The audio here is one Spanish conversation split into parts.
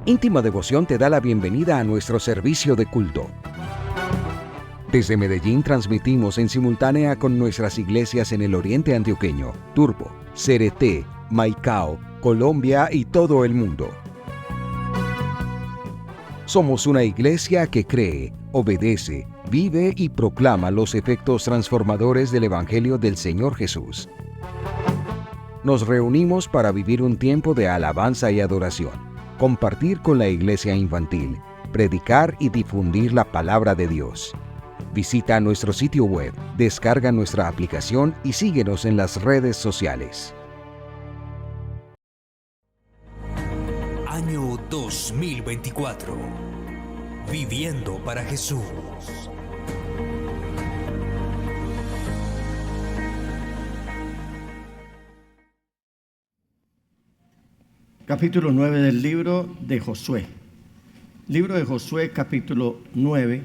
Íntima Devoción te da la bienvenida a nuestro servicio de culto. Desde Medellín transmitimos en simultánea con nuestras iglesias en el oriente antioqueño, Turbo, Cereté, Maicao, Colombia y todo el mundo. Somos una iglesia que cree, obedece, vive y proclama los efectos transformadores del Evangelio del Señor Jesús. Nos reunimos para vivir un tiempo de alabanza y adoración, compartir con la iglesia infantil, predicar y difundir la palabra de Dios. Visita nuestro sitio web, descarga nuestra aplicación y síguenos en las redes sociales. Año 2024. Viviendo para Jesús. Capítulo 9 del libro de Josué. Libro de Josué, capítulo 9.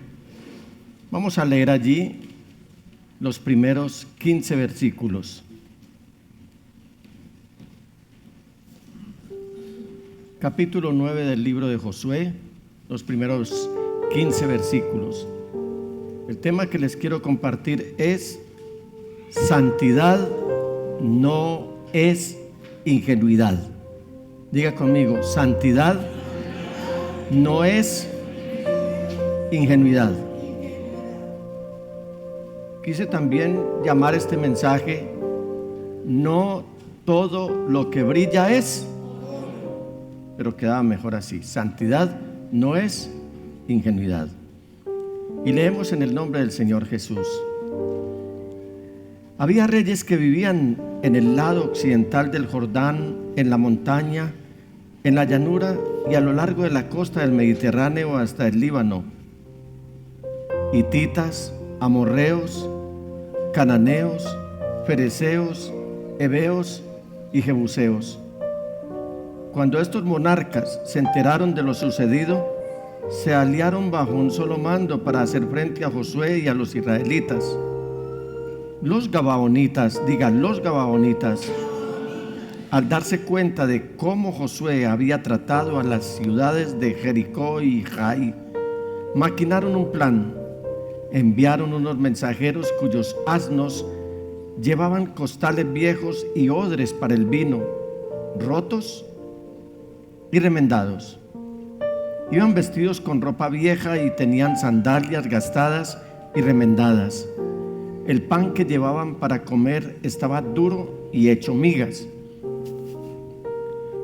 Vamos a leer allí los primeros 15 versículos. Capítulo 9 del libro de Josué, los primeros 15 versículos. El tema que les quiero compartir es: santidad no es ingenuidad. Diga conmigo: santidad no es ingenuidad. Quise también llamar este mensaje: no todo lo que brilla es, pero quedaba mejor así: santidad no es ingenuidad. Y leemos en el nombre del Señor Jesús. Había reyes que vivían en el lado occidental del Jordán, en la montaña, en la llanura y a lo largo de la costa del Mediterráneo hasta el Líbano: hititas, amorreos, cananeos, fereceos, heveos y jebuseos. Cuando estos monarcas se enteraron de lo sucedido, se aliaron bajo un solo mando para hacer frente a Josué y a los israelitas. Los gabaonitas, al darse cuenta de cómo Josué había tratado a las ciudades de Jericó y Jai, maquinaron un plan. Enviaron unos mensajeros cuyos asnos llevaban costales viejos y odres para el vino, rotos y remendados. Iban vestidos con ropa vieja y tenían sandalias gastadas y remendadas. El pan que llevaban para comer estaba duro y hecho migas.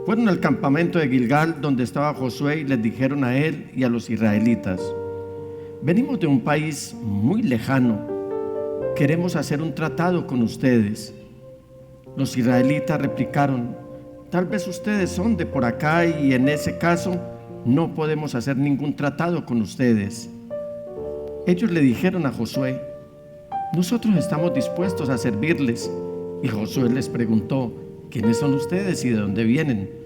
Fueron al campamento de Gilgal, donde estaba Josué, y les dijeron a él y a los israelitas: venimos de un país muy lejano, queremos hacer un tratado con ustedes. Los israelitas replicaron: tal vez ustedes son de por acá y en ese caso no podemos hacer ningún tratado con ustedes. Ellos le dijeron a Josué: nosotros estamos dispuestos a servirles. Y Josué les preguntó: ¿quiénes son ustedes y de dónde vienen?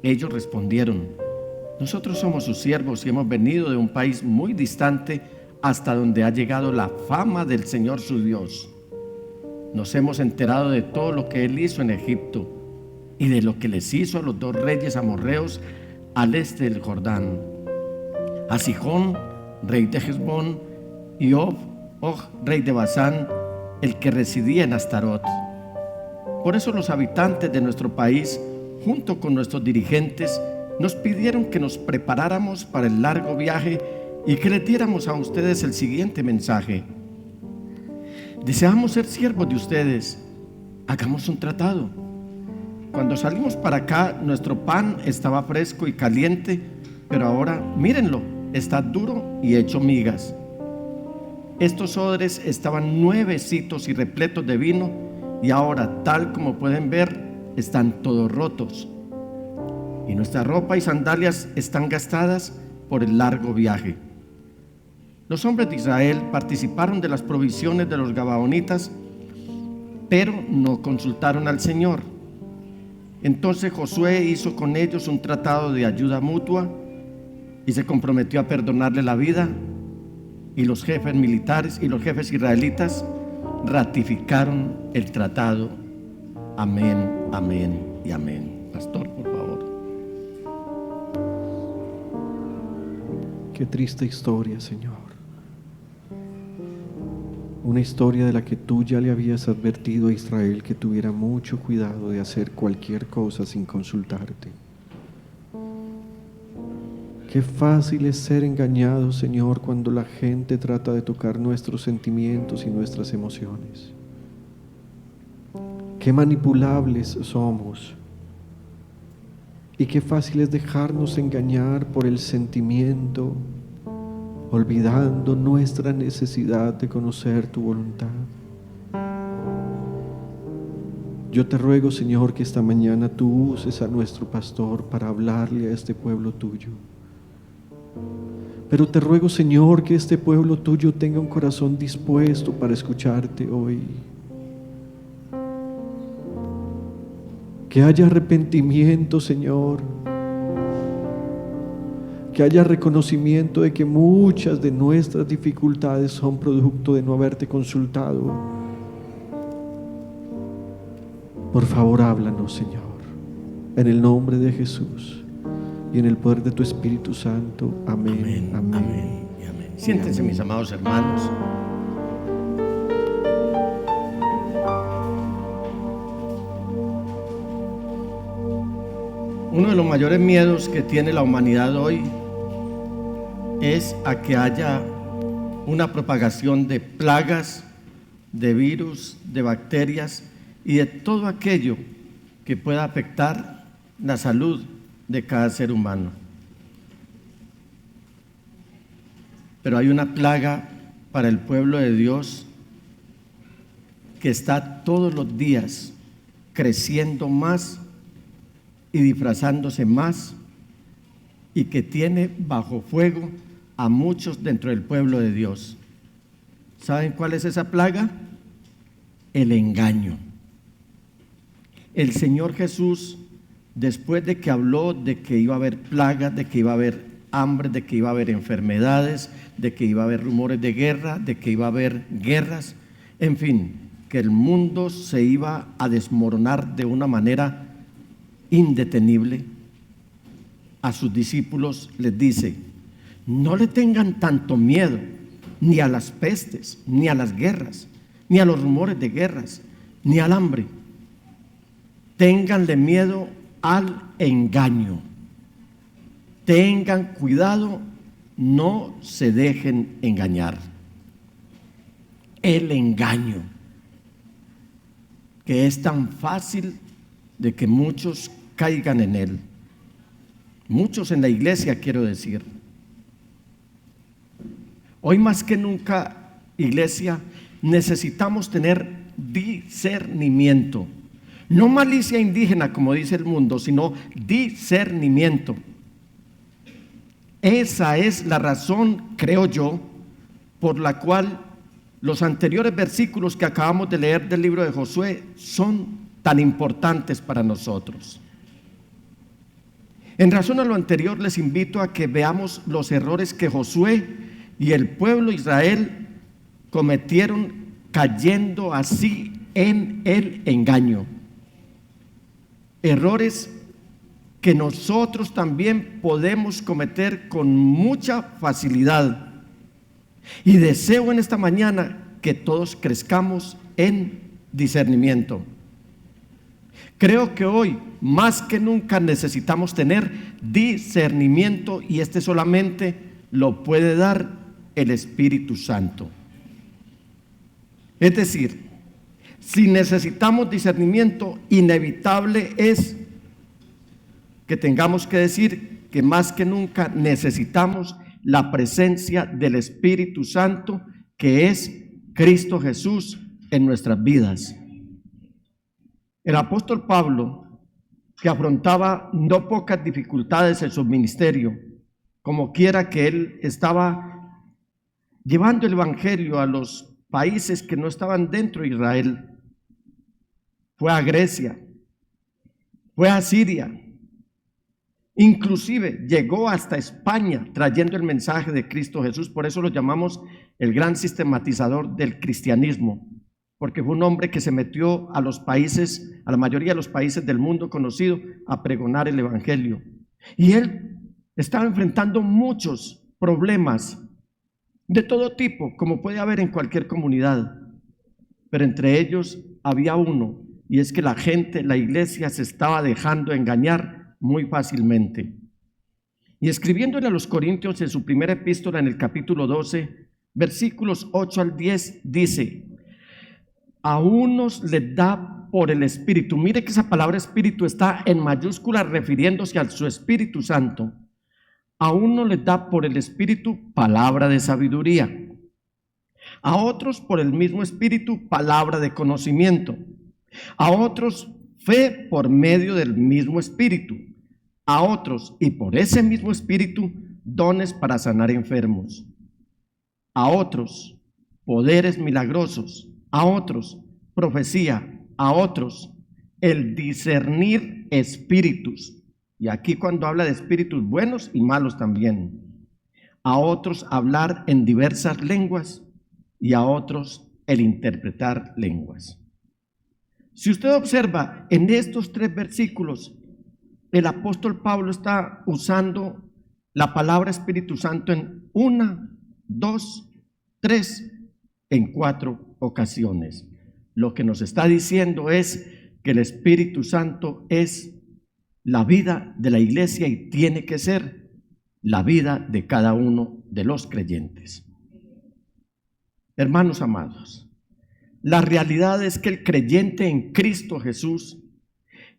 Ellos respondieron: nosotros somos sus siervos y hemos venido de un país muy distante hasta donde ha llegado la fama del Señor su Dios. Nos hemos enterado de todo lo que Él hizo en Egipto y de lo que les hizo a los dos reyes amorreos al este del Jordán, a Sihón, rey de Hesbón, y Og, rey de Basán, el que residía en Astarot. Por eso los habitantes de nuestro país, junto con nuestros dirigentes, nos pidieron que nos preparáramos para el largo viaje y que les diéramos a ustedes el siguiente mensaje: deseamos ser siervos de ustedes, hagamos un tratado. Cuando salimos para acá, nuestro pan estaba fresco y caliente, pero ahora, mírenlo, está duro y hecho migas. Estos odres estaban nuevecitos y repletos de vino, y ahora, tal como pueden ver, están todos rotos. Y nuestra ropa y sandalias están gastadas por el largo viaje. Los hombres de Israel participaron de las provisiones de los gabaonitas, pero no consultaron al Señor. Entonces Josué hizo con ellos un tratado de ayuda mutua y se comprometió a perdonarle la vida, y los jefes militares y los jefes israelitas ratificaron el tratado. Amén, amén y amén. Pastor, por favor. Qué triste historia, Señor. Una historia de la que tú ya le habías advertido a Israel que tuviera mucho cuidado de hacer cualquier cosa sin consultarte. Qué fácil es ser engañado, Señor, cuando la gente trata de tocar nuestros sentimientos y nuestras emociones. Qué manipulables somos. Y qué fácil es dejarnos engañar por el sentimiento, olvidando nuestra necesidad de conocer tu voluntad. Yo te ruego, Señor, que esta mañana tú uses a nuestro pastor para hablarle a este pueblo tuyo. Pero te ruego, Señor, que este pueblo tuyo tenga un corazón dispuesto para escucharte hoy. Que haya arrepentimiento, Señor. Que haya reconocimiento de que muchas de nuestras dificultades son producto de no haberte consultado. Por favor, háblanos, Señor, en el nombre de Jesús y en el poder de tu Espíritu Santo. Amén, amén, Amén y amén. Siéntense, mis amados hermanos. Uno de los mayores miedos que tiene la humanidad hoy es a que haya una propagación de plagas, de virus, de bacterias y de todo aquello que pueda afectar la salud de cada ser humano. Pero hay una plaga para el pueblo de Dios que está todos los días creciendo más y disfrazándose más, y que tiene bajo fuego a muchos dentro del pueblo de Dios. ¿Saben cuál es esa plaga? El engaño. El Señor Jesús, después de que habló de que iba a haber plagas, de que iba a haber hambre, de que iba a haber enfermedades, de que iba a haber rumores de guerra, de que iba a haber guerras, en fin, que el mundo se iba a desmoronar de una manera indetenible, a sus discípulos les dice: no le tengan tanto miedo ni a las pestes, ni a las guerras, ni a los rumores de guerras, ni al hambre. Ténganle miedo al engaño. Tengan cuidado, no se dejen engañar. El engaño, que es tan fácil de que muchos caigan en él. Muchos en la iglesia, quiero decir. Hoy más que nunca, iglesia, necesitamos tener discernimiento. No malicia indígena, como dice el mundo, sino discernimiento. Esa es la razón, creo yo, por la cual los anteriores versículos que acabamos de leer del libro de Josué son tan importantes para nosotros. En razón a lo anterior, les invito a que veamos los errores que Josué y el pueblo de Israel cometieron cayendo así en el engaño. Errores que nosotros también podemos cometer con mucha facilidad. Y deseo en esta mañana que todos crezcamos en discernimiento. Creo que hoy más que nunca necesitamos tener discernimiento, y este solamente lo puede dar el Espíritu Santo. Es decir, si necesitamos discernimiento, inevitable es que tengamos que decir que más que nunca necesitamos la presencia del Espíritu Santo, que es Cristo Jesús en nuestras vidas. El apóstol Pablo, que afrontaba no pocas dificultades en su ministerio, como quiera que él estaba llevando el evangelio a los países que no estaban dentro de Israel, fue a Grecia, fue a Siria, inclusive llegó hasta España trayendo el mensaje de Cristo Jesús. Por eso lo llamamos el gran sistematizador del cristianismo, porque fue un hombre que se metió a los países, a la mayoría de los países del mundo conocido, a pregonar el evangelio. Y él estaba enfrentando muchos problemas de todo tipo, como puede haber en cualquier comunidad. Pero entre ellos había uno, y es que la gente, la iglesia, se estaba dejando engañar muy fácilmente. Y escribiéndole a los Corintios en su primera epístola, en el capítulo 12, versículos 8 al 10, dice: a unos les da por el Espíritu. Mire que esa palabra Espíritu está en mayúsculas refiriéndose a su Espíritu Santo. A uno les da por el Espíritu palabra de sabiduría, a otros por el mismo Espíritu palabra de conocimiento, a otros fe por medio del mismo Espíritu, a otros y por ese mismo Espíritu dones para sanar enfermos, a otros poderes milagrosos, a otros profecía, a otros el discernir espíritus. Y aquí cuando habla de espíritus buenos y malos también. A otros hablar en diversas lenguas y a otros el interpretar lenguas. Si usted observa en estos 3 versículos, el apóstol Pablo está usando la palabra Espíritu Santo en 1, 2, 3, en 4 ocasiones. Lo que nos está diciendo es que el Espíritu Santo es la vida de la iglesia y tiene que ser la vida de cada uno de los creyentes. Hermanos amados, la realidad es que el creyente en Cristo Jesús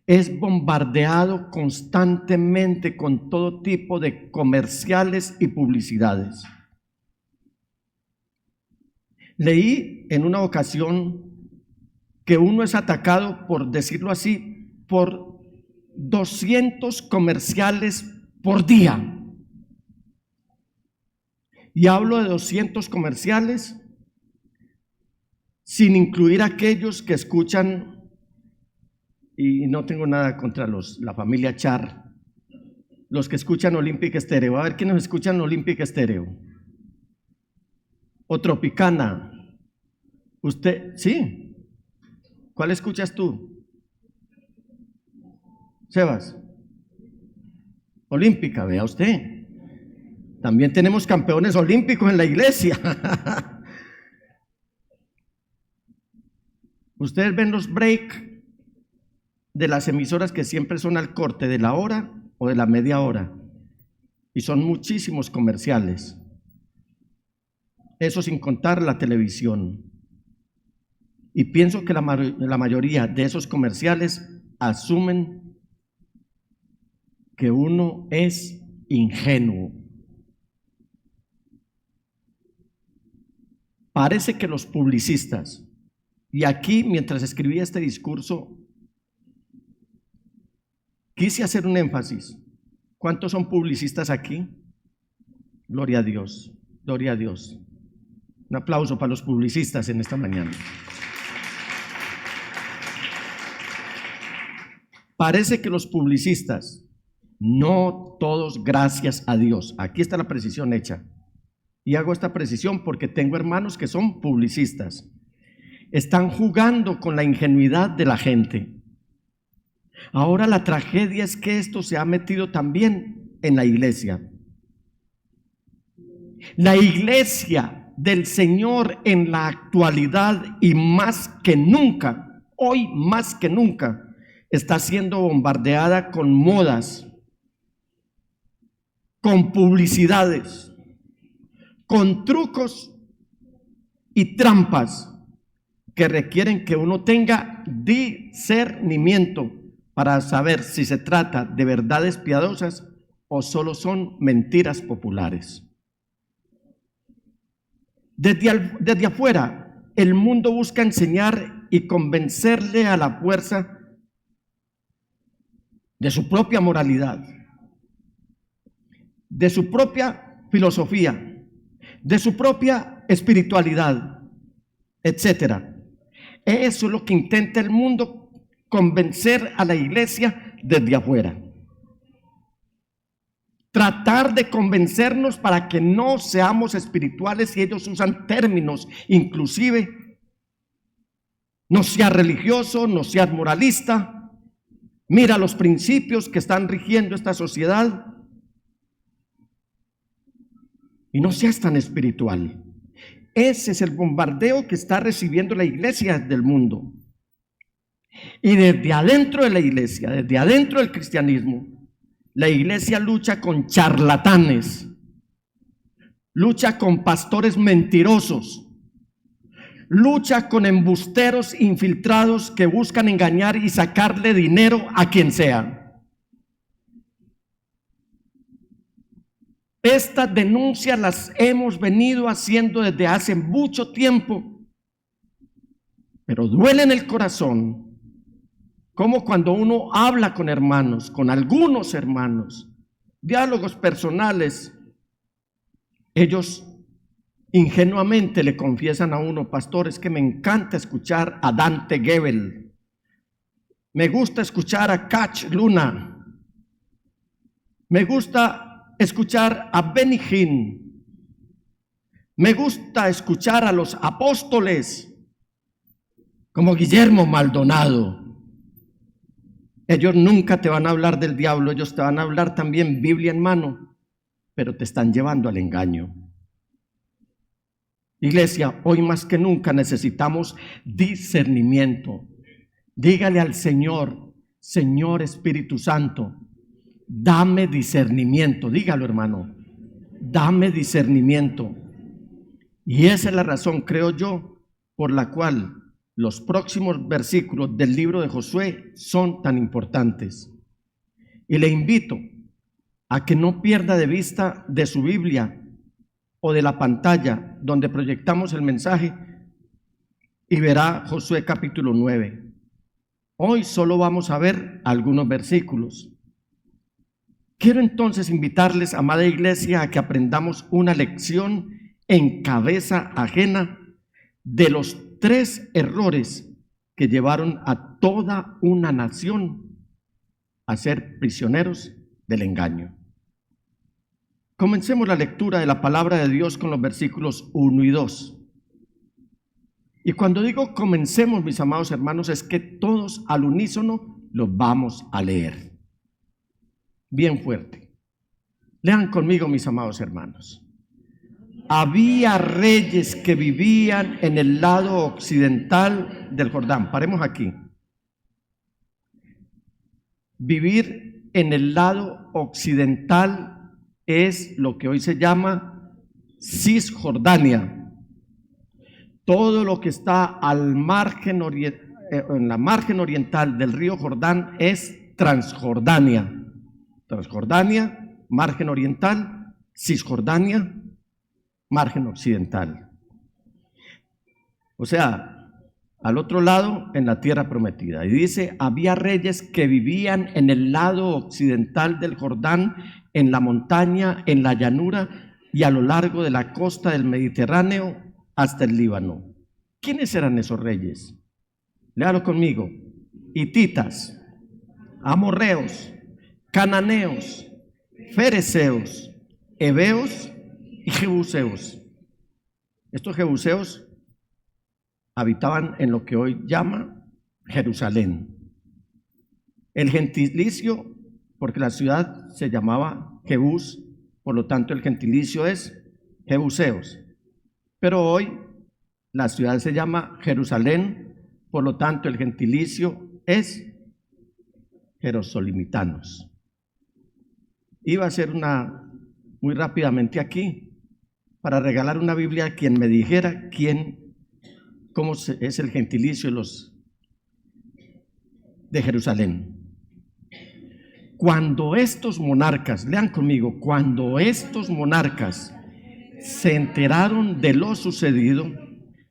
es bombardeado constantemente con todo tipo de comerciales y publicidades. Leí en una ocasión que uno es atacado, por decirlo así, por 200 comerciales por día. Y hablo de 200 comerciales sin incluir aquellos que escuchan, y no tengo nada contra la familia Char, los que escuchan Olympic Stereo. A ver, ¿quiénes escuchan Olympic Stereo? O Tropicana. ¿Usted? ¿Sí? ¿Cuál escuchas tú? Sebas. Olímpica, vea usted. También tenemos campeones olímpicos en la iglesia. Ustedes ven los break de las emisoras que siempre son al corte de la hora o de la media hora. Y son muchísimos comerciales. Eso sin contar la televisión. Y pienso que la mayoría de esos comerciales asumen que uno es ingenuo. Parece que los publicistas, y aquí mientras escribía este discurso, quise hacer un énfasis. ¿Cuántos son publicistas aquí? Gloria a Dios, gloria a Dios. Un aplauso para los publicistas en esta mañana. Parece que los publicistas, no todos, gracias a Dios, aquí está la precisión hecha, y hago esta precisión porque tengo hermanos que son publicistas, están jugando con la ingenuidad de la gente. Ahora la tragedia es que esto se ha metido también en la iglesia. La iglesia del Señor en la actualidad y más que nunca, hoy más que nunca, está siendo bombardeada con modas, con publicidades, con trucos y trampas que requieren que uno tenga discernimiento para saber si se trata de verdades piadosas o solo son mentiras populares. Desde afuera, el mundo busca enseñar y convencerle a la fuerza de su propia moralidad, de su propia filosofía, de su propia espiritualidad, etcétera. Eso es lo que intenta el mundo, convencer a la iglesia desde afuera. Tratar de convencernos para que no seamos espirituales, y ellos usan términos, inclusive, no seas religioso, no seas moralista. Mira los principios que están rigiendo esta sociedad. y no seas tan espiritual. Ese es el bombardeo que está recibiendo la iglesia del mundo. Y desde adentro de la iglesia, desde adentro del cristianismo, la iglesia lucha con charlatanes, lucha con pastores mentirosos, lucha con embusteros infiltrados que buscan engañar y sacarle dinero a quien sea. Estas denuncias las hemos venido haciendo desde hace mucho tiempo, pero duele en el corazón, como cuando uno habla con hermanos, con algunos hermanos, diálogos personales, ellos ingenuamente le confiesan a uno: pastor, es que me encanta escuchar a Dante Gebel, me gusta escuchar a Kach Luna, me gusta escuchar a Benny Hinn, me gusta escuchar a los apóstoles como Guillermo Maldonado. Ellos nunca te van a hablar del diablo, ellos te van a hablar también Biblia en mano, pero te están llevando al engaño. Iglesia, hoy más que nunca necesitamos discernimiento. Dígale al Señor: Señor Espíritu Santo, dame discernimiento. Dígalo, hermano, dame discernimiento. Y esa es la razón, creo yo, por la cual los próximos versículos del libro de Josué son tan importantes. Y le invito a que no pierda de vista de su Biblia o de la pantalla donde proyectamos el mensaje y verá Josué capítulo 9. Hoy solo vamos a ver algunos versículos. Quiero entonces invitarles, amada iglesia, a que aprendamos una lección en cabeza ajena de los 3 errores que llevaron a toda una nación a ser prisioneros del engaño. Comencemos la lectura de la palabra de Dios con los versículos 1 y 2. Y cuando digo comencemos, mis amados hermanos, es que todos al unísono los vamos a leer. Bien fuerte. Lean conmigo, mis amados hermanos. Había reyes que vivían en el lado occidental del Jordán. Paremos aquí. Vivir en el lado occidental es lo que hoy se llama Cisjordania. Todo lo que está al margen en la margen oriental del río Jordán es Transjordania. Transjordania, margen oriental; Cisjordania, margen occidental. O sea, al otro lado, en la tierra prometida. Y dice: había reyes que vivían en el lado occidental del Jordán, en la montaña, en la llanura y a lo largo de la costa del Mediterráneo hasta el Líbano. ¿Quiénes eran esos reyes? Léalo conmigo: hititas, amorreos, cananeos, fereceos, heveos y jebuseos. Estos jebuseos habitaban en lo que hoy llama Jerusalén. El gentilicio, porque la ciudad se llamaba Jebús, por lo tanto el gentilicio es jebuseos. Pero hoy la ciudad se llama Jerusalén, por lo tanto el gentilicio es jerosolimitanos. Iba a hacer muy rápidamente aquí, para regalar una Biblia a quien me dijera cómo es el gentilicio de Jerusalén. Cuando estos monarcas, lean conmigo, cuando estos monarcas se enteraron de lo sucedido,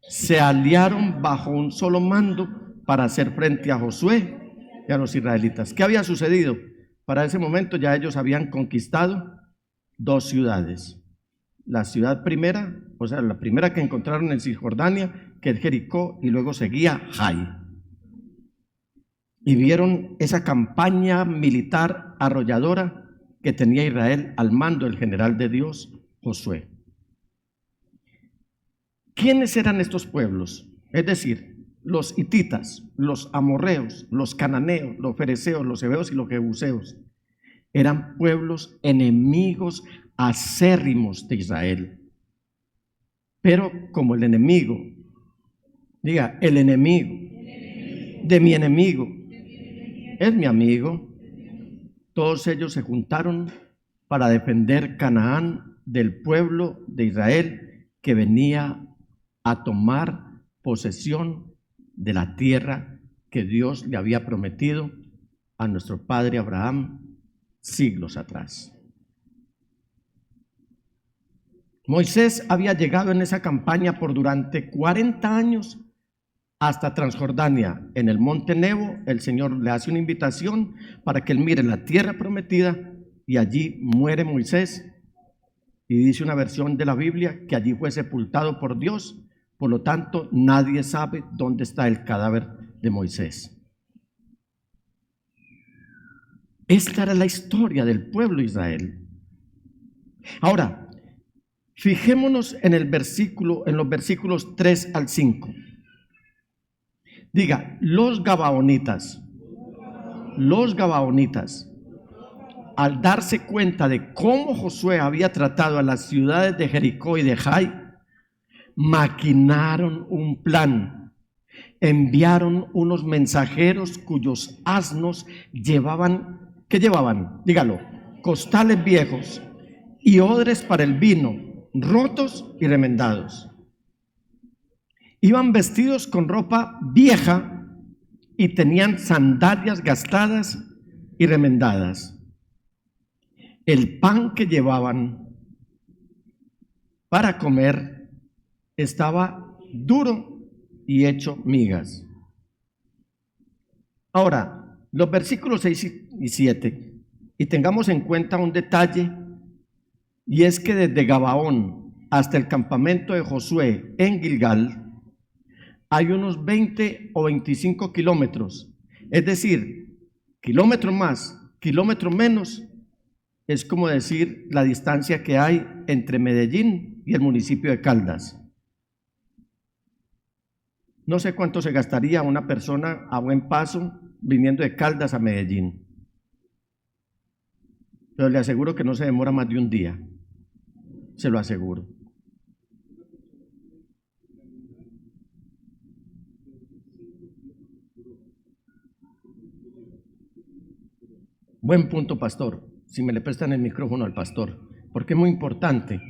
se aliaron bajo un solo mando para hacer frente a Josué y a los israelitas. ¿Qué había sucedido? Para ese momento ya ellos habían conquistado 2 ciudades. La ciudad primera, o sea, la primera que encontraron en Cisjordania, que es Jericó, y luego seguía Jai. Y vieron esa campaña militar arrolladora que tenía Israel al mando del general de Dios, Josué. ¿Quiénes eran estos pueblos? Es decir, los hititas, los amorreos, los cananeos, los fereceos, los heveos y los jebuseos. Eran pueblos enemigos acérrimos de Israel. Pero como el enemigo, diga, el enemigo de mi enemigo es mi amigo, todos ellos se juntaron para defender Canaán del pueblo de Israel que venía a tomar posesión de la tierra que Dios le había prometido a nuestro padre Abraham siglos atrás. Moisés había llegado en esa campaña por durante 40 años hasta Transjordania. En el monte Nebo, el Señor le hace una invitación para que él mire la tierra prometida y allí muere Moisés. Y dice una versión de la Biblia que allí fue sepultado por Dios, por lo tanto nadie sabe dónde está el cadáver de Moisés. Esta era la historia del pueblo de Israel. Ahora, fijémonos en el versículo, en los versículos 3 al 5. Diga, los gabaonitas, al darse cuenta de cómo Josué había tratado a las ciudades de Jericó y de Jai, maquinaron un plan. Enviaron unos mensajeros cuyos asnos llevaban, ¿qué llevaban? Dígalo, costales viejos y odres para el vino, rotos y remendados. Iban vestidos con ropa vieja y tenían sandalias gastadas y remendadas. El pan que llevaban para comer estaba duro y hecho migas. Ahora, los versículos 6 y 7, y tengamos en cuenta un detalle, y es que desde Gabaón hasta el campamento de Josué en Gilgal hay unos 20 o 25 kilómetros, es decir, kilómetro más, kilómetro menos, es como decir la distancia que hay entre Medellín y el municipio de Caldas. No sé cuánto se gastaría una persona a buen paso viniendo de Caldas a Medellín, pero le aseguro que no se demora más de un día, se lo aseguro. Buen punto, pastor, si me le prestan el micrófono al pastor, porque es muy importante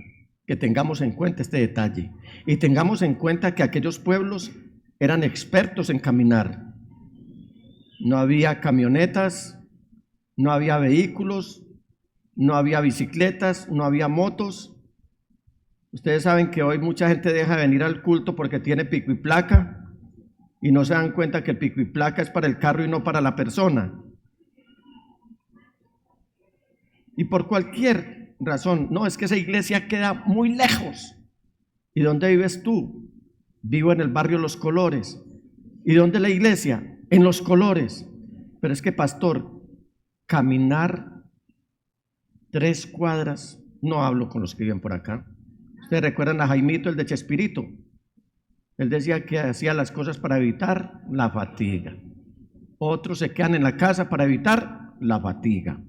que tengamos en cuenta este detalle y tengamos en cuenta que aquellos pueblos eran expertos en caminar. No había camionetas, no había vehículos, no había bicicletas, no había motos. Ustedes saben que hoy mucha gente deja de venir al culto porque tiene pico y placa y no se dan cuenta que el pico y placa es para el carro y no para la persona. Y por cualquier razón, no, es que esa iglesia queda muy lejos. ¿Y dónde vives tú? Vivo en el barrio Los Colores. ¿Y dónde es la iglesia? En Los Colores. Pero es que, pastor, caminar 3 cuadras, no hablo con los que viven por acá. Ustedes recuerdan a Jaimito, el de Chespirito. Él decía que hacía las cosas para evitar la fatiga. Otros se quedan en la casa para evitar la fatiga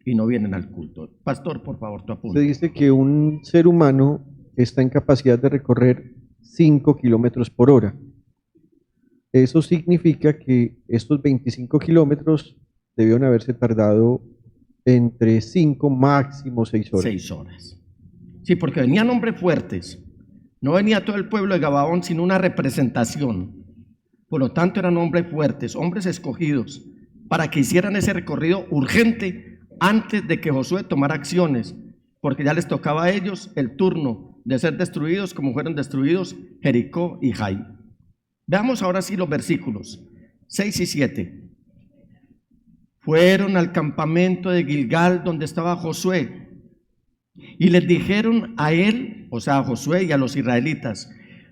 y no vienen al culto. Pastor, por favor, tu apunte. Se dice que un ser humano está en capacidad de recorrer 5 kilómetros por hora. Eso significa que estos 25 kilómetros debieron haberse tardado entre 5, máximo 6 horas. 6 horas. Sí, porque venían hombres fuertes. No venía todo el pueblo de Gabaón, sino una representación. Por lo tanto, eran hombres fuertes, hombres escogidos, para que hicieran ese recorrido urgente antes de que Josué tomara acciones, porque ya les tocaba a ellos el turno de ser destruidos como fueron destruidos Jericó y Jai. Veamos ahora sí los versículos 6 y 7. Fueron al campamento de Gilgal donde estaba Josué y les dijeron a él, o sea a Josué y a los israelitas: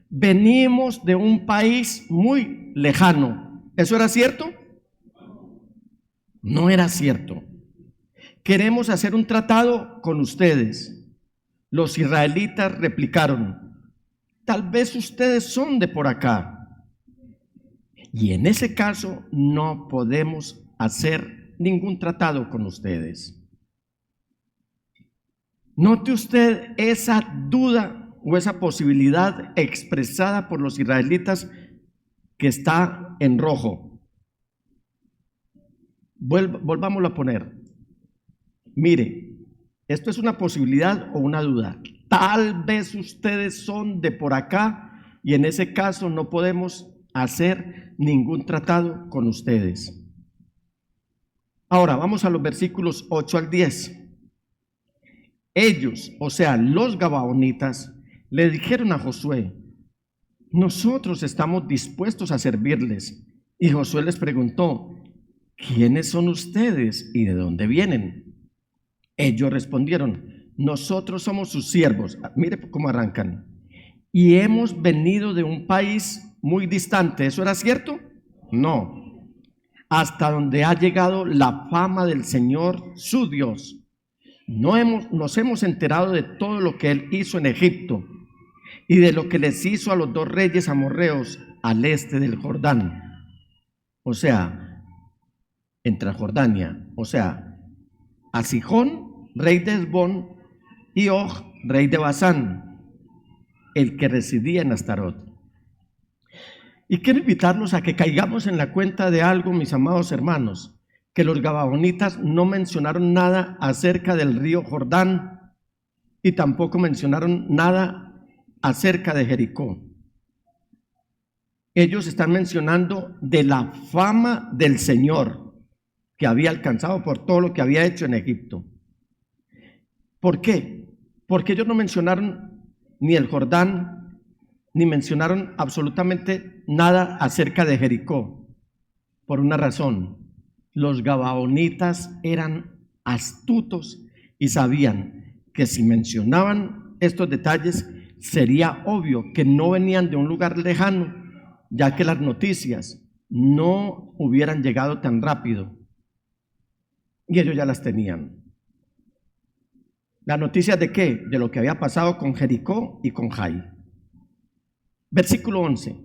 venimos de un país muy lejano. ¿Eso era cierto? No era cierto. Queremos hacer un tratado con ustedes. Los israelitas replicaron: tal vez ustedes son de por acá, y en ese caso no podemos hacer ningún tratado con ustedes. Note usted esa duda o esa posibilidad expresada por los israelitas que está en rojo. Volvámoslo a poner. Mire, esto es una posibilidad o una duda. Tal vez ustedes son de por acá y en ese caso no podemos hacer ningún tratado con ustedes. Ahora vamos a los versículos 8 al 10. Ellos, o sea, los gabaonitas, le dijeron a Josué: nosotros estamos dispuestos a servirles. Y Josué les preguntó: ¿quiénes son ustedes y de dónde vienen? Ellos respondieron: nosotros somos sus siervos. Mire cómo arrancan. Y hemos venido de un país muy distante. ¿Eso era cierto? No. Hasta donde ha llegado la fama del Señor, su Dios. Nos hemos enterado de todo lo que Él hizo en Egipto y de lo que les hizo a los 2 reyes amorreos al este del Jordán. O sea, entre Jordania. O sea, a Sihón, rey de Hesbón, y Og, rey de Basán, el que residía en Astarot. Y quiero invitarlos a que caigamos en la cuenta de algo, mis amados hermanos, que los gabaonitas no mencionaron nada acerca del río Jordán y tampoco mencionaron nada acerca de Jericó. Ellos están mencionando de la fama del Señor que había alcanzado por todo lo que había hecho en Egipto. ¿Por qué? Porque ellos no mencionaron ni el Jordán, ni mencionaron absolutamente nada acerca de Jericó. Por una razón: los gabaonitas eran astutos y sabían que si mencionaban estos detalles, sería obvio que no venían de un lugar lejano, ya que las noticias no hubieran llegado tan rápido. Y ellos ya las tenían. ¿Las noticias de qué? De lo que había pasado con Jericó y con Jai. Versículo 11.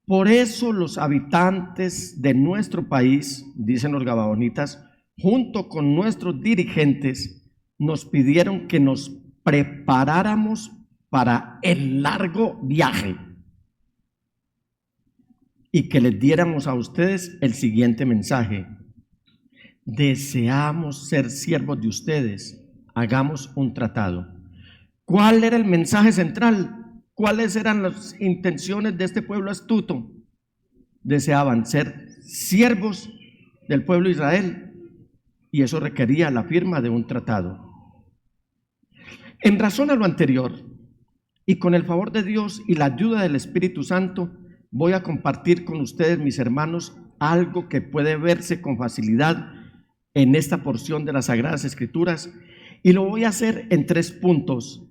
Por eso los habitantes de nuestro país, dicen los gabaonitas, junto con nuestros dirigentes, nos pidieron que nos preparáramos para el largo viaje y que les diéramos a ustedes el siguiente mensaje: deseamos ser siervos de ustedes, hagamos un tratado. ¿Cuál era el mensaje central? ¿Cuáles eran las intenciones de este pueblo astuto? Deseaban ser siervos del pueblo de Israel y eso requería la firma de un tratado. En razón a lo anterior y con el favor de Dios y la ayuda del Espíritu Santo, voy a compartir con ustedes, mis hermanos, algo que puede verse con facilidad en esta porción de las Sagradas Escrituras, y lo voy a hacer en 3 puntos.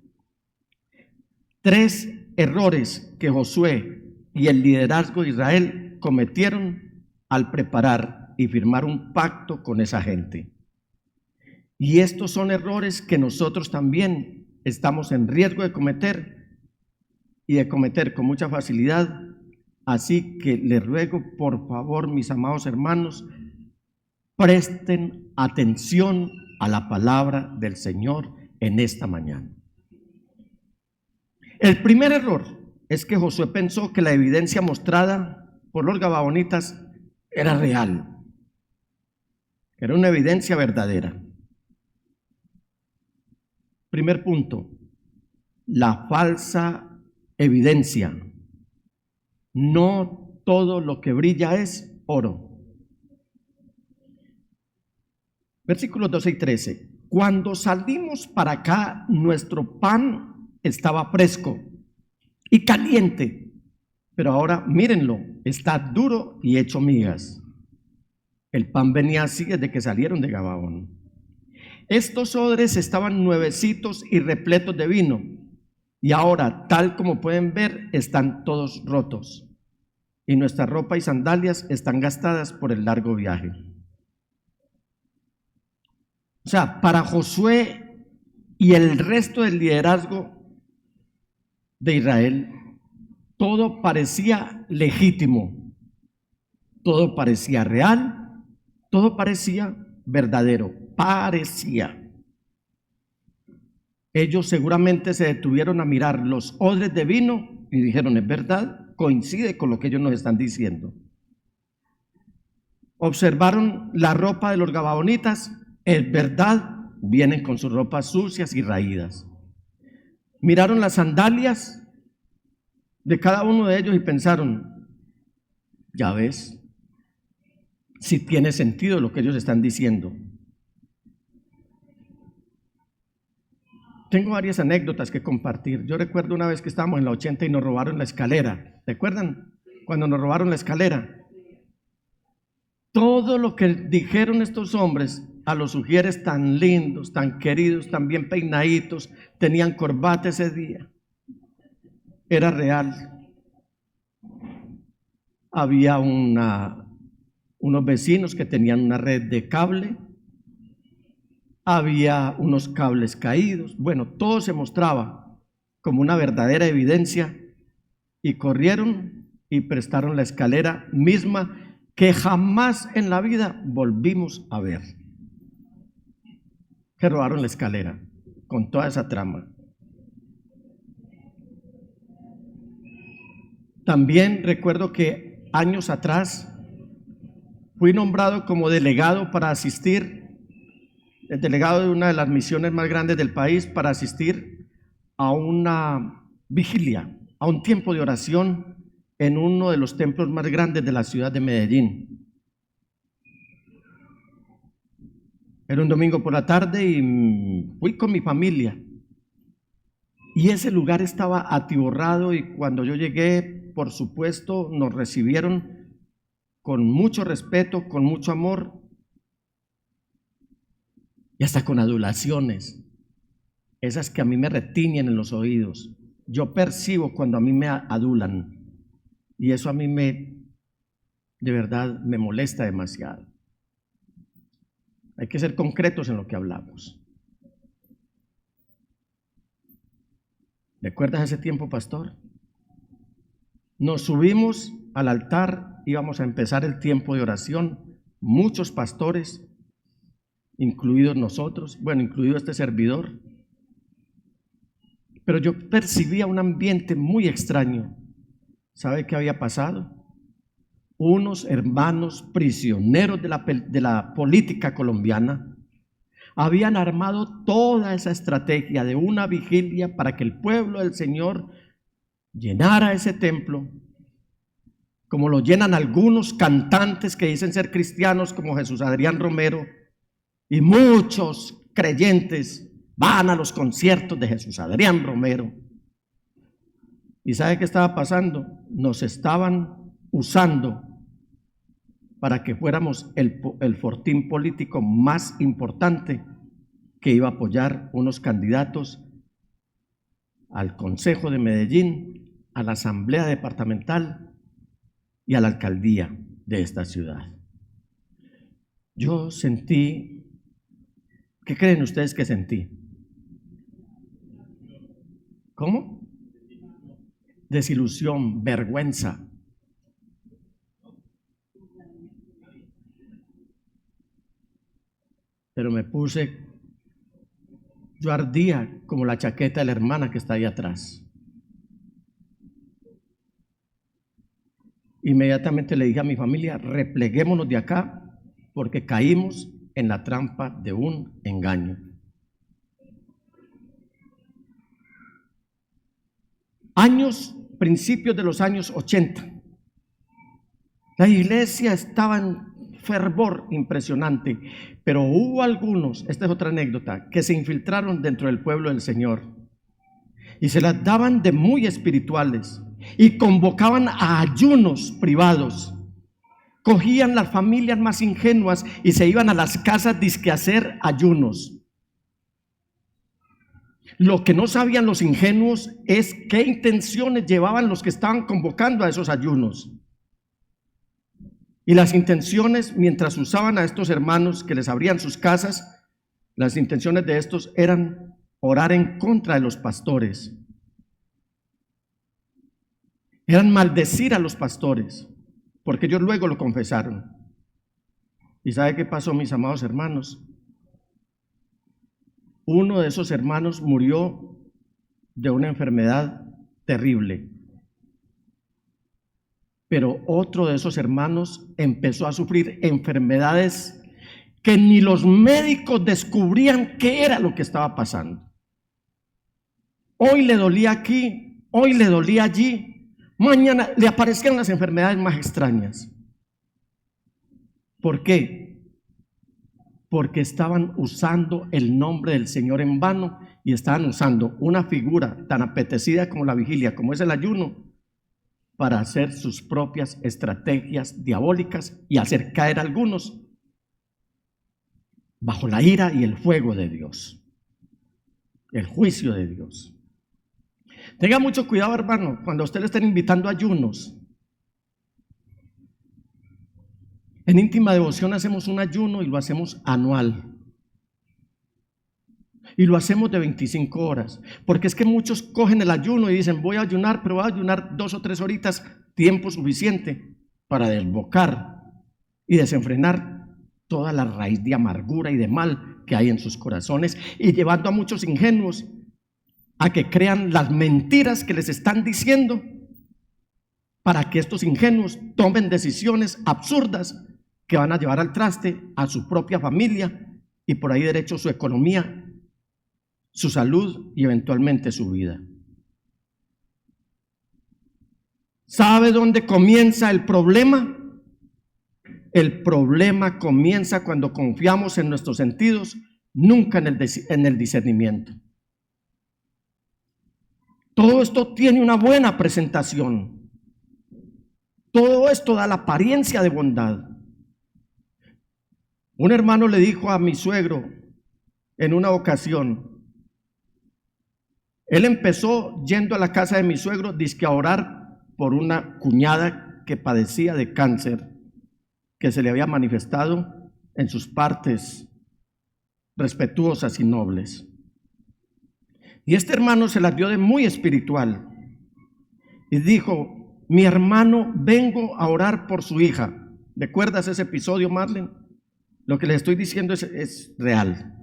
3 errores que Josué y el liderazgo de Israel cometieron al preparar y firmar un pacto con esa gente. Y estos son errores que nosotros también estamos en riesgo de cometer, y de cometer con mucha facilidad. Así que les ruego, por favor, mis amados hermanos, presten atención a la palabra del Señor en esta mañana. El primer error es que Josué pensó que la evidencia mostrada por los gabaonitas era real, era una evidencia verdadera. Primer punto: la falsa evidencia. No todo lo que brilla es oro. Versículos 12 y 13. Cuando salimos para acá, nuestro pan estaba fresco y caliente, pero ahora mírenlo, está duro y hecho migas. El pan venía así desde que salieron de Gabaón. Estos odres estaban nuevecitos y repletos de vino, y ahora, tal como pueden ver, están todos rotos, y nuestra ropa y sandalias están gastadas por el largo viaje. O sea, para Josué y el resto del liderazgo de Israel, todo parecía legítimo, todo parecía real Todo parecía verdadero, parecía. Ellos seguramente se detuvieron a mirar los odres de vino y dijeron, es verdad, coincide con lo que ellos nos están diciendo. Observaron la ropa de los gabaonitas, es verdad, vienen con sus ropas sucias y raídas. Miraron las sandalias de cada uno de ellos y pensaron, ya ves, si tiene sentido lo que ellos están diciendo. Tengo varias anécdotas que compartir. Yo recuerdo una vez que estábamos en la 80 y nos robaron la escalera. ¿Recuerdan cuando nos robaron la escalera? Todo lo que dijeron estos hombres a los ujieres tan lindos, tan queridos, tan bien peinaditos, tenían corbata ese día, era real. Había unos vecinos que tenían una red de cable, había unos cables caídos, bueno, todo se mostraba como una verdadera evidencia y corrieron y prestaron la escalera misma que jamás en la vida volvimos a ver. Que robaron la escalera con toda esa trama. También recuerdo que años atrás fui nombrado como delegado para asistir, el delegado de una de las misiones más grandes del país, para asistir a una vigilia, a un tiempo de oración en uno de los templos más grandes de la ciudad de Medellín. Era un domingo por la tarde y fui con mi familia. Y ese lugar estaba atiborrado y cuando yo llegué, por supuesto, nos recibieron con mucho respeto, con mucho amor y hasta con adulaciones, esas que a mí me retiñen en los oídos. Yo percibo cuando a mí me adulan y eso a mí de verdad me molesta demasiado. Hay que ser concretos en lo que hablamos. ¿Recuerdas ese tiempo, pastor? Nos subimos al altar, íbamos a empezar el tiempo de oración, muchos pastores, incluidos nosotros, bueno, incluido este servidor, pero yo percibía un ambiente muy extraño. ¿Sabe qué había pasado? Unos hermanos prisioneros de la política colombiana habían armado toda esa estrategia de una vigilia para que el pueblo del Señor llenara ese templo, como lo llenan algunos cantantes que dicen ser cristianos como Jesús Adrián Romero, y muchos creyentes van a los conciertos de Jesús Adrián Romero. ¿Y sabe qué estaba pasando? Nos estaban usando para que fuéramos el fortín político más importante que iba a apoyar unos candidatos al Consejo de Medellín, a la Asamblea Departamental y a la Alcaldía de esta ciudad. Yo sentí, ¿qué creen ustedes que sentí? ¿Cómo? Desilusión, vergüenza. Pero yo ardía como la chaqueta de la hermana que está ahí atrás. Inmediatamente le dije a mi familia, repleguémonos de acá porque caímos en la trampa de un engaño. Principios de los años 80, la iglesia estaba en fervor impresionante, pero hubo algunos, esta es otra anécdota, que se infiltraron dentro del pueblo del Señor y se las daban de muy espirituales y convocaban a ayunos privados. Cogían las familias más ingenuas y se iban a las casas dizque a hacer ayunos. Lo que no sabían los ingenuos es qué intenciones llevaban los que estaban convocando a esos ayunos. Y las intenciones, mientras usaban a estos hermanos que les abrían sus casas, las intenciones de estos eran orar en contra de los pastores. Eran maldecir a los pastores, porque ellos luego lo confesaron. ¿Y sabe qué pasó, mis amados hermanos? Uno de esos hermanos murió de una enfermedad terrible. Pero otro de esos hermanos empezó a sufrir enfermedades que ni los médicos descubrían qué era lo que estaba pasando. Hoy le dolía aquí, hoy le dolía allí, mañana le aparecían las enfermedades más extrañas. ¿Por qué? Porque estaban usando el nombre del Señor en vano y estaban usando una figura tan apetecida como la vigilia, como es el ayuno, para hacer sus propias estrategias diabólicas y hacer caer a algunos bajo la ira y el fuego de Dios, el juicio de Dios. Tenga mucho cuidado, hermano, cuando a usted le estén invitando a ayunos. En íntima devoción hacemos un ayuno y lo hacemos anual. Y lo hacemos de 25 horas. Porque es que muchos cogen el ayuno y dicen, voy a ayunar, pero voy a ayunar 2 o 3 horitas, tiempo suficiente para desbocar y desenfrenar toda la raíz de amargura y de mal que hay en sus corazones, y llevando a muchos ingenuos a que crean las mentiras que les están diciendo, para que estos ingenuos tomen decisiones absurdas que van a llevar al traste a su propia familia y por ahí derecho su economía, su salud y eventualmente su vida. ¿Sabe dónde comienza el problema? El problema comienza cuando confiamos en nuestros sentidos, nunca en el discernimiento. Todo esto tiene una buena presentación. Todo esto da la apariencia de bondad. Un hermano le dijo a mi suegro en una ocasión, él empezó yendo a la casa de mi suegro dizque a orar por una cuñada que padecía de cáncer, que se le había manifestado en sus partes respetuosas y nobles. Y este hermano se las dio de muy espiritual y dijo, mi hermano, vengo a orar por su hija. ¿Recuerdas ese episodio, Marlene? Lo que les estoy diciendo es real.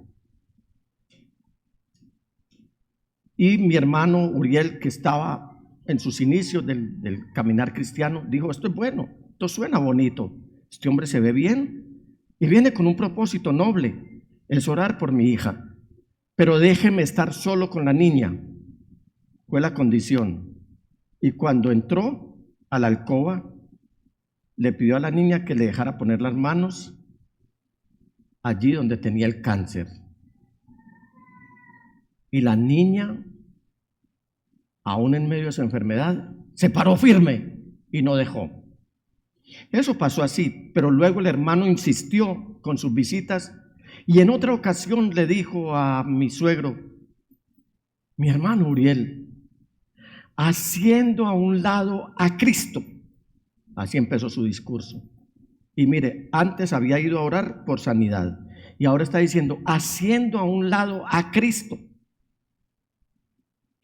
Y mi hermano Uriel, que estaba en sus inicios del caminar cristiano, dijo, esto es bueno, esto suena bonito, este hombre se ve bien y viene con un propósito noble, es orar por mi hija, pero déjeme estar solo con la niña, fue la condición. Y cuando entró a la alcoba, le pidió a la niña que le dejara poner las manos allí donde tenía el cáncer. Y la niña, aún en medio de su enfermedad, se paró firme y no dejó. Eso pasó así, pero luego el hermano insistió con sus visitas y en otra ocasión le dijo a mi suegro, mi hermano Uriel, haciendo a un lado a Cristo. Así empezó su discurso. Y mire, antes había ido a orar por sanidad y ahora está diciendo, haciendo a un lado a Cristo.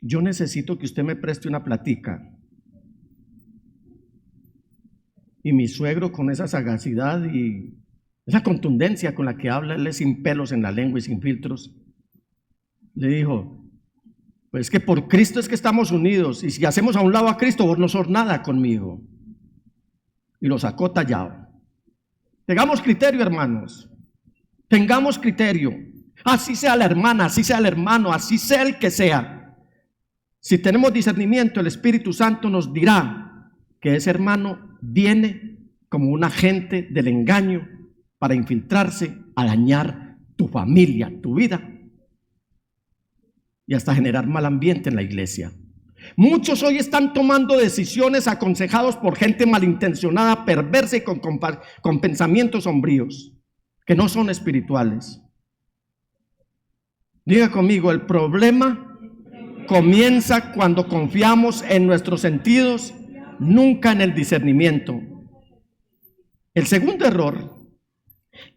Yo necesito que usted me preste una platica. Y mi suegro, con esa sagacidad y esa contundencia con la que habla, él es sin pelos en la lengua y sin filtros, le dijo, pues que por Cristo es que estamos unidos, y si hacemos a un lado a Cristo, vos no sos nada conmigo. Y lo sacó tallado. Tengamos criterio, hermanos. Tengamos criterio. Así sea la hermana, así sea el hermano, así sea el que sea. Si tenemos discernimiento, el Espíritu Santo nos dirá que ese hermano viene como un agente del engaño para infiltrarse a dañar tu familia, tu vida y hasta generar mal ambiente en la iglesia. Muchos hoy están tomando decisiones aconsejados por gente malintencionada, perversa y con pensamientos sombríos que no son espirituales. Diga conmigo, el problema comienza cuando confiamos en nuestros sentidos, nunca en el discernimiento. El segundo error,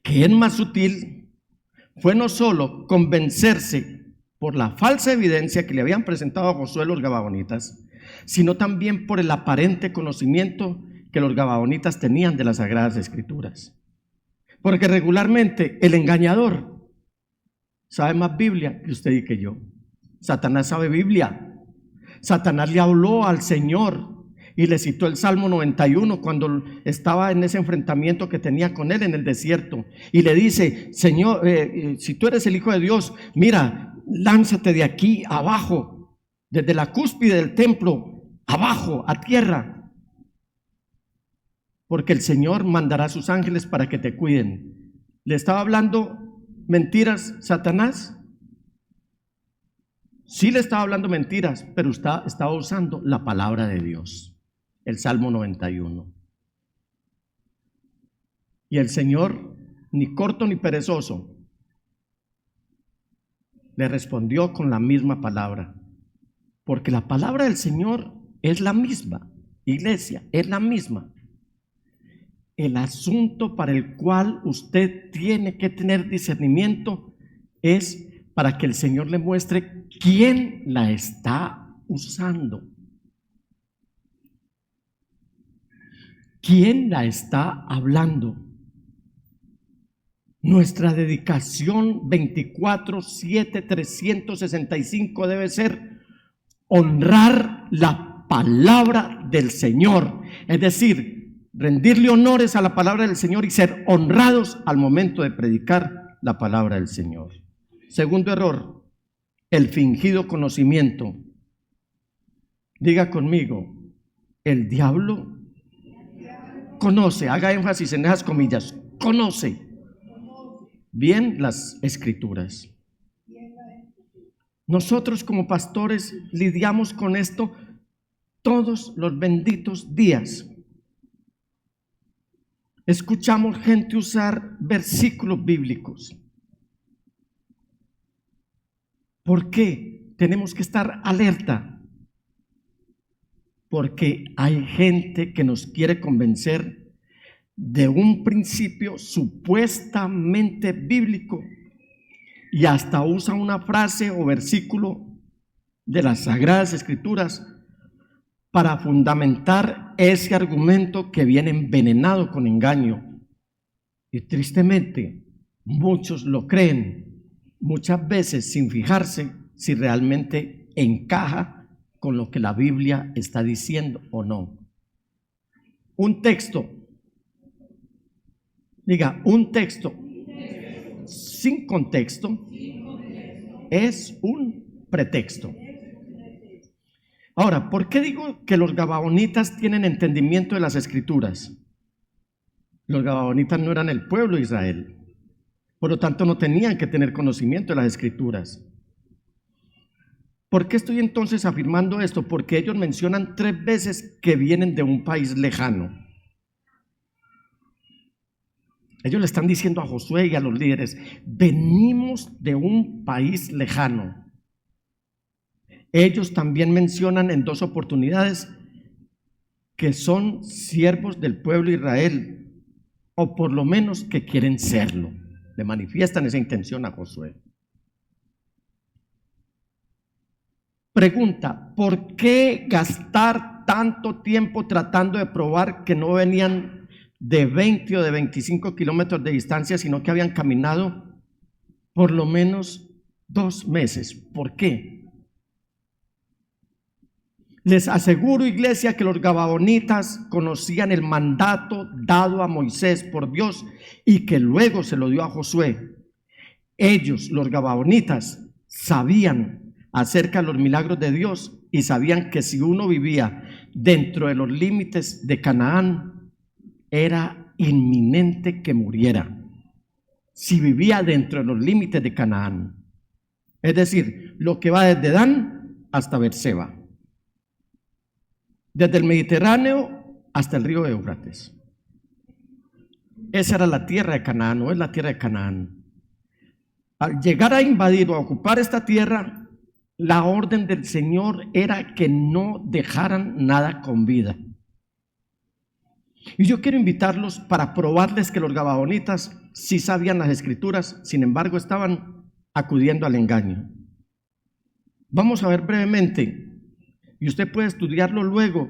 que es más sutil, fue no solo convencerse por la falsa evidencia que le habían presentado a Josué los gabaonitas, sino también por el aparente conocimiento que los gabaonitas tenían de las Sagradas Escrituras. Porque regularmente el engañador sabe más Biblia que usted y que yo. Satanás sabe Biblia. Satanás le habló al Señor y le citó el Salmo 91 cuando estaba en ese enfrentamiento que tenía con él en el desierto. Y le dice: Señor, si tú eres el Hijo de Dios, mira, lánzate de aquí abajo, desde la cúspide del templo, abajo, a tierra. Porque el Señor mandará a sus ángeles para que te cuiden. ¿Le estaba hablando mentiras Satanás? Sí le estaba hablando mentiras, pero estaba usando la palabra de Dios, el Salmo 91. Y el Señor, ni corto ni perezoso, le respondió con la misma palabra, porque la palabra del Señor es la misma, iglesia, es la misma. El asunto para el cual usted tiene que tener discernimiento es para que el Señor le muestre quién la está usando. ¿Quién la está hablando? Nuestra dedicación 24/7, 365 debe ser honrar la palabra del Señor. Es decir, rendirle honores a la palabra del Señor y ser honrados al momento de predicar la palabra del Señor. Segundo error, el fingido conocimiento. Diga conmigo: el diablo conoce, haga énfasis en esas comillas, conoce bien las Escrituras. Nosotros como pastores lidiamos con esto todos los benditos días. Escuchamos gente usar versículos bíblicos. ¿Por qué tenemos que estar alerta? Porque hay gente que nos quiere convencer de un principio supuestamente bíblico y hasta usa una frase o versículo de las Sagradas Escrituras para fundamentar ese argumento que viene envenenado con engaño. Y tristemente muchos lo creen, muchas veces sin fijarse si realmente encaja con lo que la Biblia está diciendo o no. Un texto, diga, un texto sin contexto es un pretexto. Ahora, ¿por qué digo que los gabaonitas tienen entendimiento de las Escrituras? Los gabaonitas no eran el pueblo de Israel, por lo tanto no tenían que tener conocimiento de las Escrituras. ¿Por qué estoy entonces afirmando esto? Porque ellos mencionan 3 veces que vienen de un país lejano. Ellos le están diciendo a Josué y a los líderes: venimos de un país lejano. Ellos también mencionan en 2 oportunidades que son siervos del pueblo de Israel, o por lo menos que quieren serlo. Le manifiestan esa intención a Josué. Pregunta: ¿por qué gastar tanto tiempo tratando de probar que no venían de 20 o de 25 kilómetros de distancia, sino que habían caminado por lo menos 2 meses? ¿Por qué? Les aseguro, iglesia, que los gabaonitas conocían el mandato dado a Moisés por Dios y que luego se lo dio a Josué. Ellos, los gabaonitas, sabían acerca de los milagros de Dios y sabían que si uno vivía dentro de los límites de Canaán, era inminente que muriera. Si vivía dentro de los límites de Canaán, es decir, lo que va desde Dan hasta Beerseba, desde el Mediterráneo hasta el río Éufrates. Esa era la tierra de Canaán, no es la tierra de Canaán. Al llegar a invadir o a ocupar esta tierra, la orden del Señor era que no dejaran nada con vida. Y yo quiero invitarlos para probarles que los gabaonitas sí sabían las Escrituras, sin embargo estaban acudiendo al engaño. Vamos a ver brevemente, y usted puede estudiarlo luego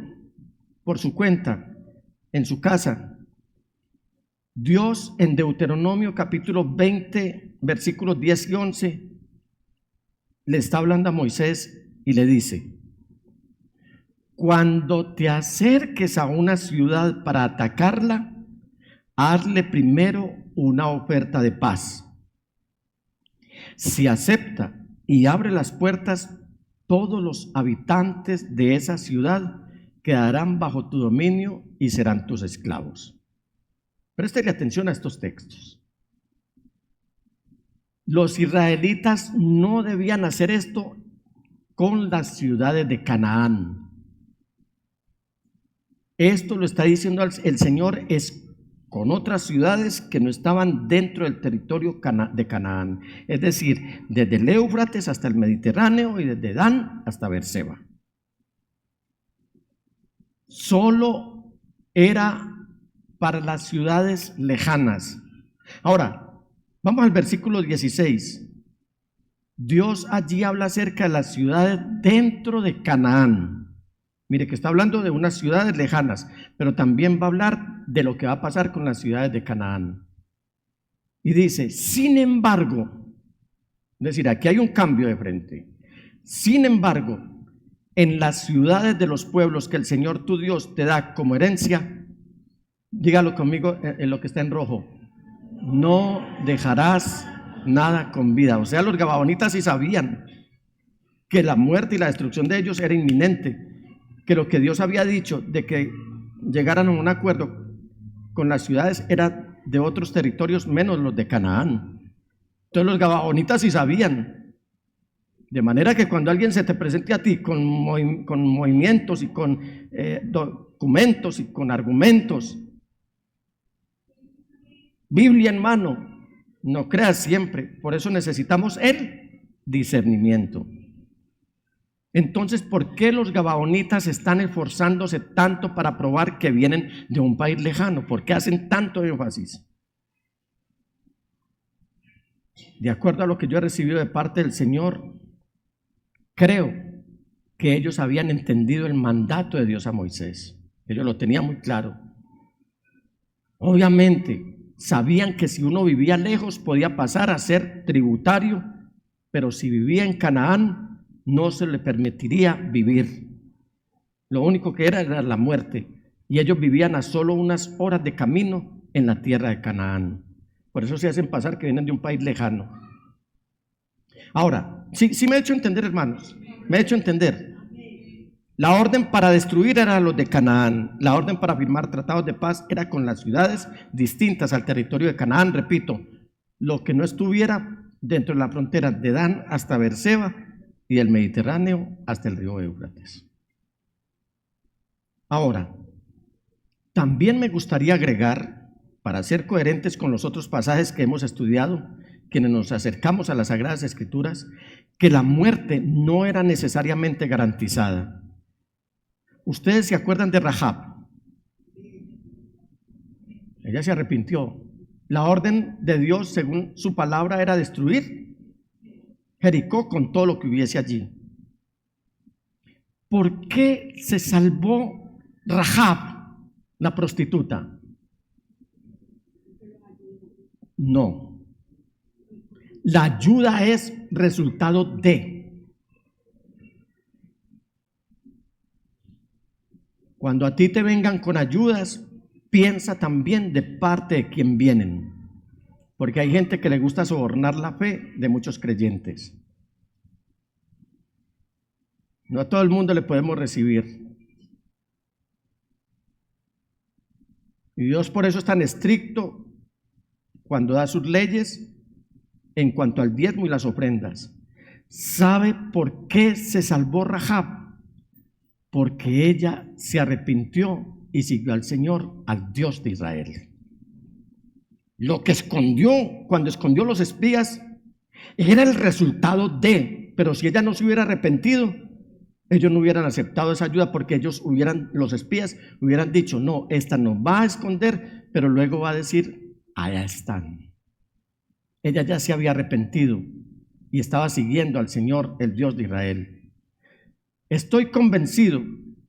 por su cuenta, en su casa. Dios en Deuteronomio capítulo 20, versículos 10 y 11, le está hablando a Moisés y le dice: cuando te acerques a una ciudad para atacarla, hazle primero una oferta de paz. Si acepta y abre las puertas, todos los habitantes de esa ciudad quedarán bajo tu dominio y serán tus esclavos. Préstele atención a estos textos. Los israelitas no debían hacer esto con las ciudades de Canaán. Esto lo está diciendo el Señor es con otras ciudades que no estaban dentro del territorio de Canaán, es decir, desde el Éufrates hasta el Mediterráneo y desde Dan hasta Beerseba. Solo era para las ciudades lejanas. Ahora, vamos al versículo 16. Dios allí habla acerca de las ciudades dentro de Canaán. Mire que está hablando de unas ciudades lejanas, pero también va a hablar de lo que va a pasar con las ciudades de Canaán. Y dice, sin embargo, es decir, aquí hay un cambio de frente. Sin embargo, en las ciudades de los pueblos que el Señor tu Dios te da como herencia, dígalo conmigo en lo que está en rojo, no dejarás nada con vida. O sea, los gabaonitas sí sabían que la muerte y la destrucción de ellos era inminente, que lo que Dios había dicho de que llegaran a un acuerdo con las ciudades era de otros territorios menos los de Canaán. Entonces los gabaonitas sí sabían, de manera que cuando alguien se te presente a ti con movimientos y con documentos y con argumentos, Biblia en mano, no creas siempre. Por eso necesitamos el discernimiento. Entonces, ¿por qué los gabaonitas están esforzándose tanto para probar que vienen de un país lejano? ¿Por qué hacen tanto énfasis? De acuerdo a lo que yo he recibido de parte del Señor, creo que ellos habían entendido el mandato de Dios a Moisés. Ellos lo tenían muy claro. Obviamente, sabían que si uno vivía lejos podía pasar a ser tributario, pero si vivía en Canaán, no se le permitiría vivir. Lo único que era la muerte. Y ellos vivían a solo unas horas de camino en la tierra de Canaán. Por eso se hacen pasar que vienen de un país lejano. Ahora, sí me he hecho entender, hermanos. Me he hecho entender. La orden para destruir era los de Canaán. La orden para firmar tratados de paz era con las ciudades distintas al territorio de Canaán. Repito, lo que no estuviera dentro de la frontera de Dan hasta Beerseba y del Mediterráneo hasta el río Éufrates. Ahora, también me gustaría agregar, para ser coherentes con los otros pasajes que hemos estudiado, quienes nos acercamos a las Sagradas Escrituras, que la muerte no era necesariamente garantizada. ¿Ustedes se acuerdan de Rahab? Ella se arrepintió. La orden de Dios, según su palabra, era destruir Jericó con todo lo que hubiese allí. ¿Por qué se salvó Rahab, la prostituta? No. La ayuda es resultado de. Cuando a ti te vengan con ayudas, piensa también de parte de quién vienen. Porque hay gente que le gusta sobornar la fe de muchos creyentes. No a todo el mundo le podemos recibir. Y Dios por eso es tan estricto cuando da sus leyes en cuanto al diezmo y las ofrendas. ¿Sabe por qué se salvó Rahab? Porque ella se arrepintió y siguió al Señor, al Dios de Israel. Lo que escondió, cuando escondió los espías, era el resultado de, pero si ella no se hubiera arrepentido, ellos no hubieran aceptado esa ayuda, porque los espías hubieran dicho, no, esta nos va a esconder, pero luego va a decir, allá están. Ella ya se había arrepentido y estaba siguiendo al Señor, el Dios de Israel. Estoy convencido,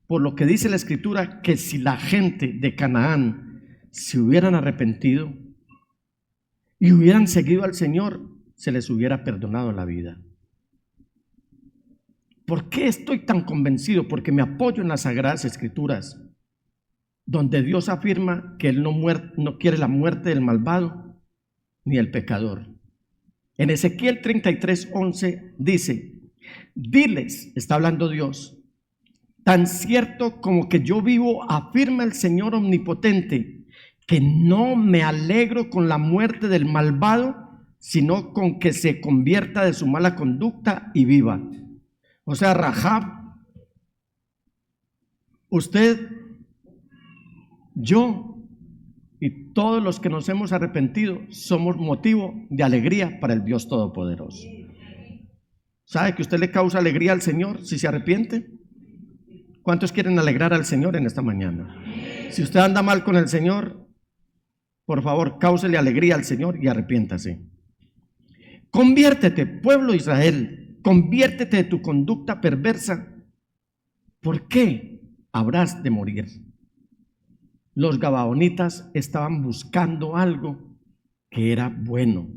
por lo que dice la Escritura, que si la gente de Canaán si hubieran arrepentido y hubieran seguido al Señor, se les hubiera perdonado la vida. ¿Por qué estoy tan convencido? Porque me apoyo en las Sagradas Escrituras, donde Dios afirma que Él no quiere la muerte del malvado ni el pecador. En Ezequiel 33:11 dice: diles, está hablando Dios, tan cierto como que yo vivo, afirma el Señor omnipotente, que no me alegro con la muerte del malvado, sino con que se convierta de su mala conducta y viva. O sea, Rahab, usted, yo y todos los que nos hemos arrepentido somos motivo de alegría para el Dios Todopoderoso. ¿Sabe que usted le causa alegría al Señor si se arrepiente? ¿Cuántos quieren alegrar al Señor en esta mañana? Si usted anda mal con el Señor, por favor, cáusele alegría al Señor y arrepiéntase. Conviértete, pueblo de Israel. Conviértete de tu conducta perversa. ¿Por qué habrás de morir? Los gabaonitas estaban buscando algo que era bueno.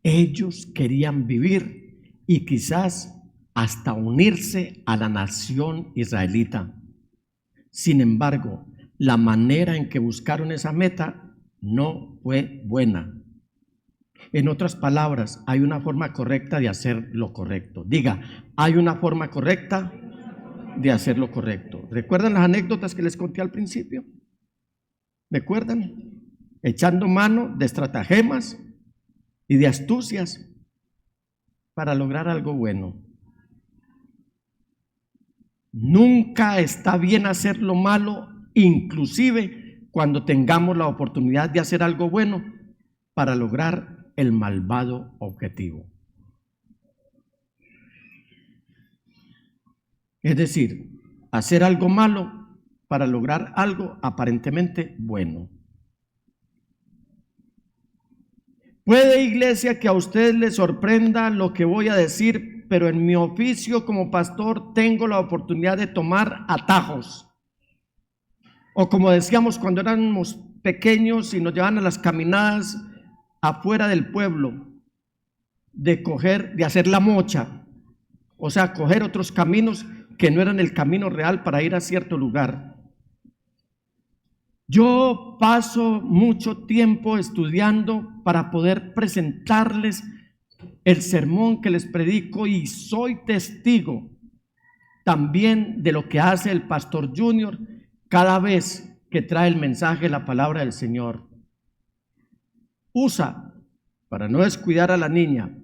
Ellos querían vivir y quizás hasta unirse a la nación israelita. Sin embargo, la manera en que buscaron esa meta no fue buena. En otras palabras, hay una forma correcta de hacer lo correcto. Diga, hay una forma correcta de hacer lo correcto. ¿Recuerdan las anécdotas que les conté al principio? ¿Recuerdan? Echando mano de estratagemas y de astucias para lograr algo bueno. Nunca está bien hacer lo malo, inclusive cuando tengamos la oportunidad de hacer algo bueno para lograr el malvado objetivo. Es decir, hacer algo malo para lograr algo aparentemente bueno. Puede, iglesia, que a usted le sorprenda lo que voy a decir, pero en mi oficio como pastor tengo la oportunidad de tomar atajos. O como decíamos cuando éramos pequeños y nos llevaban a las caminadas afuera del pueblo, de hacer la mocha, o sea, coger otros caminos que no eran el camino real para ir a cierto lugar. Yo paso mucho tiempo estudiando para poder presentarles el sermón que les predico y soy testigo también de lo que hace el pastor Junior cada vez que trae el mensaje de la palabra del Señor. Usa, para no descuidar a la niña,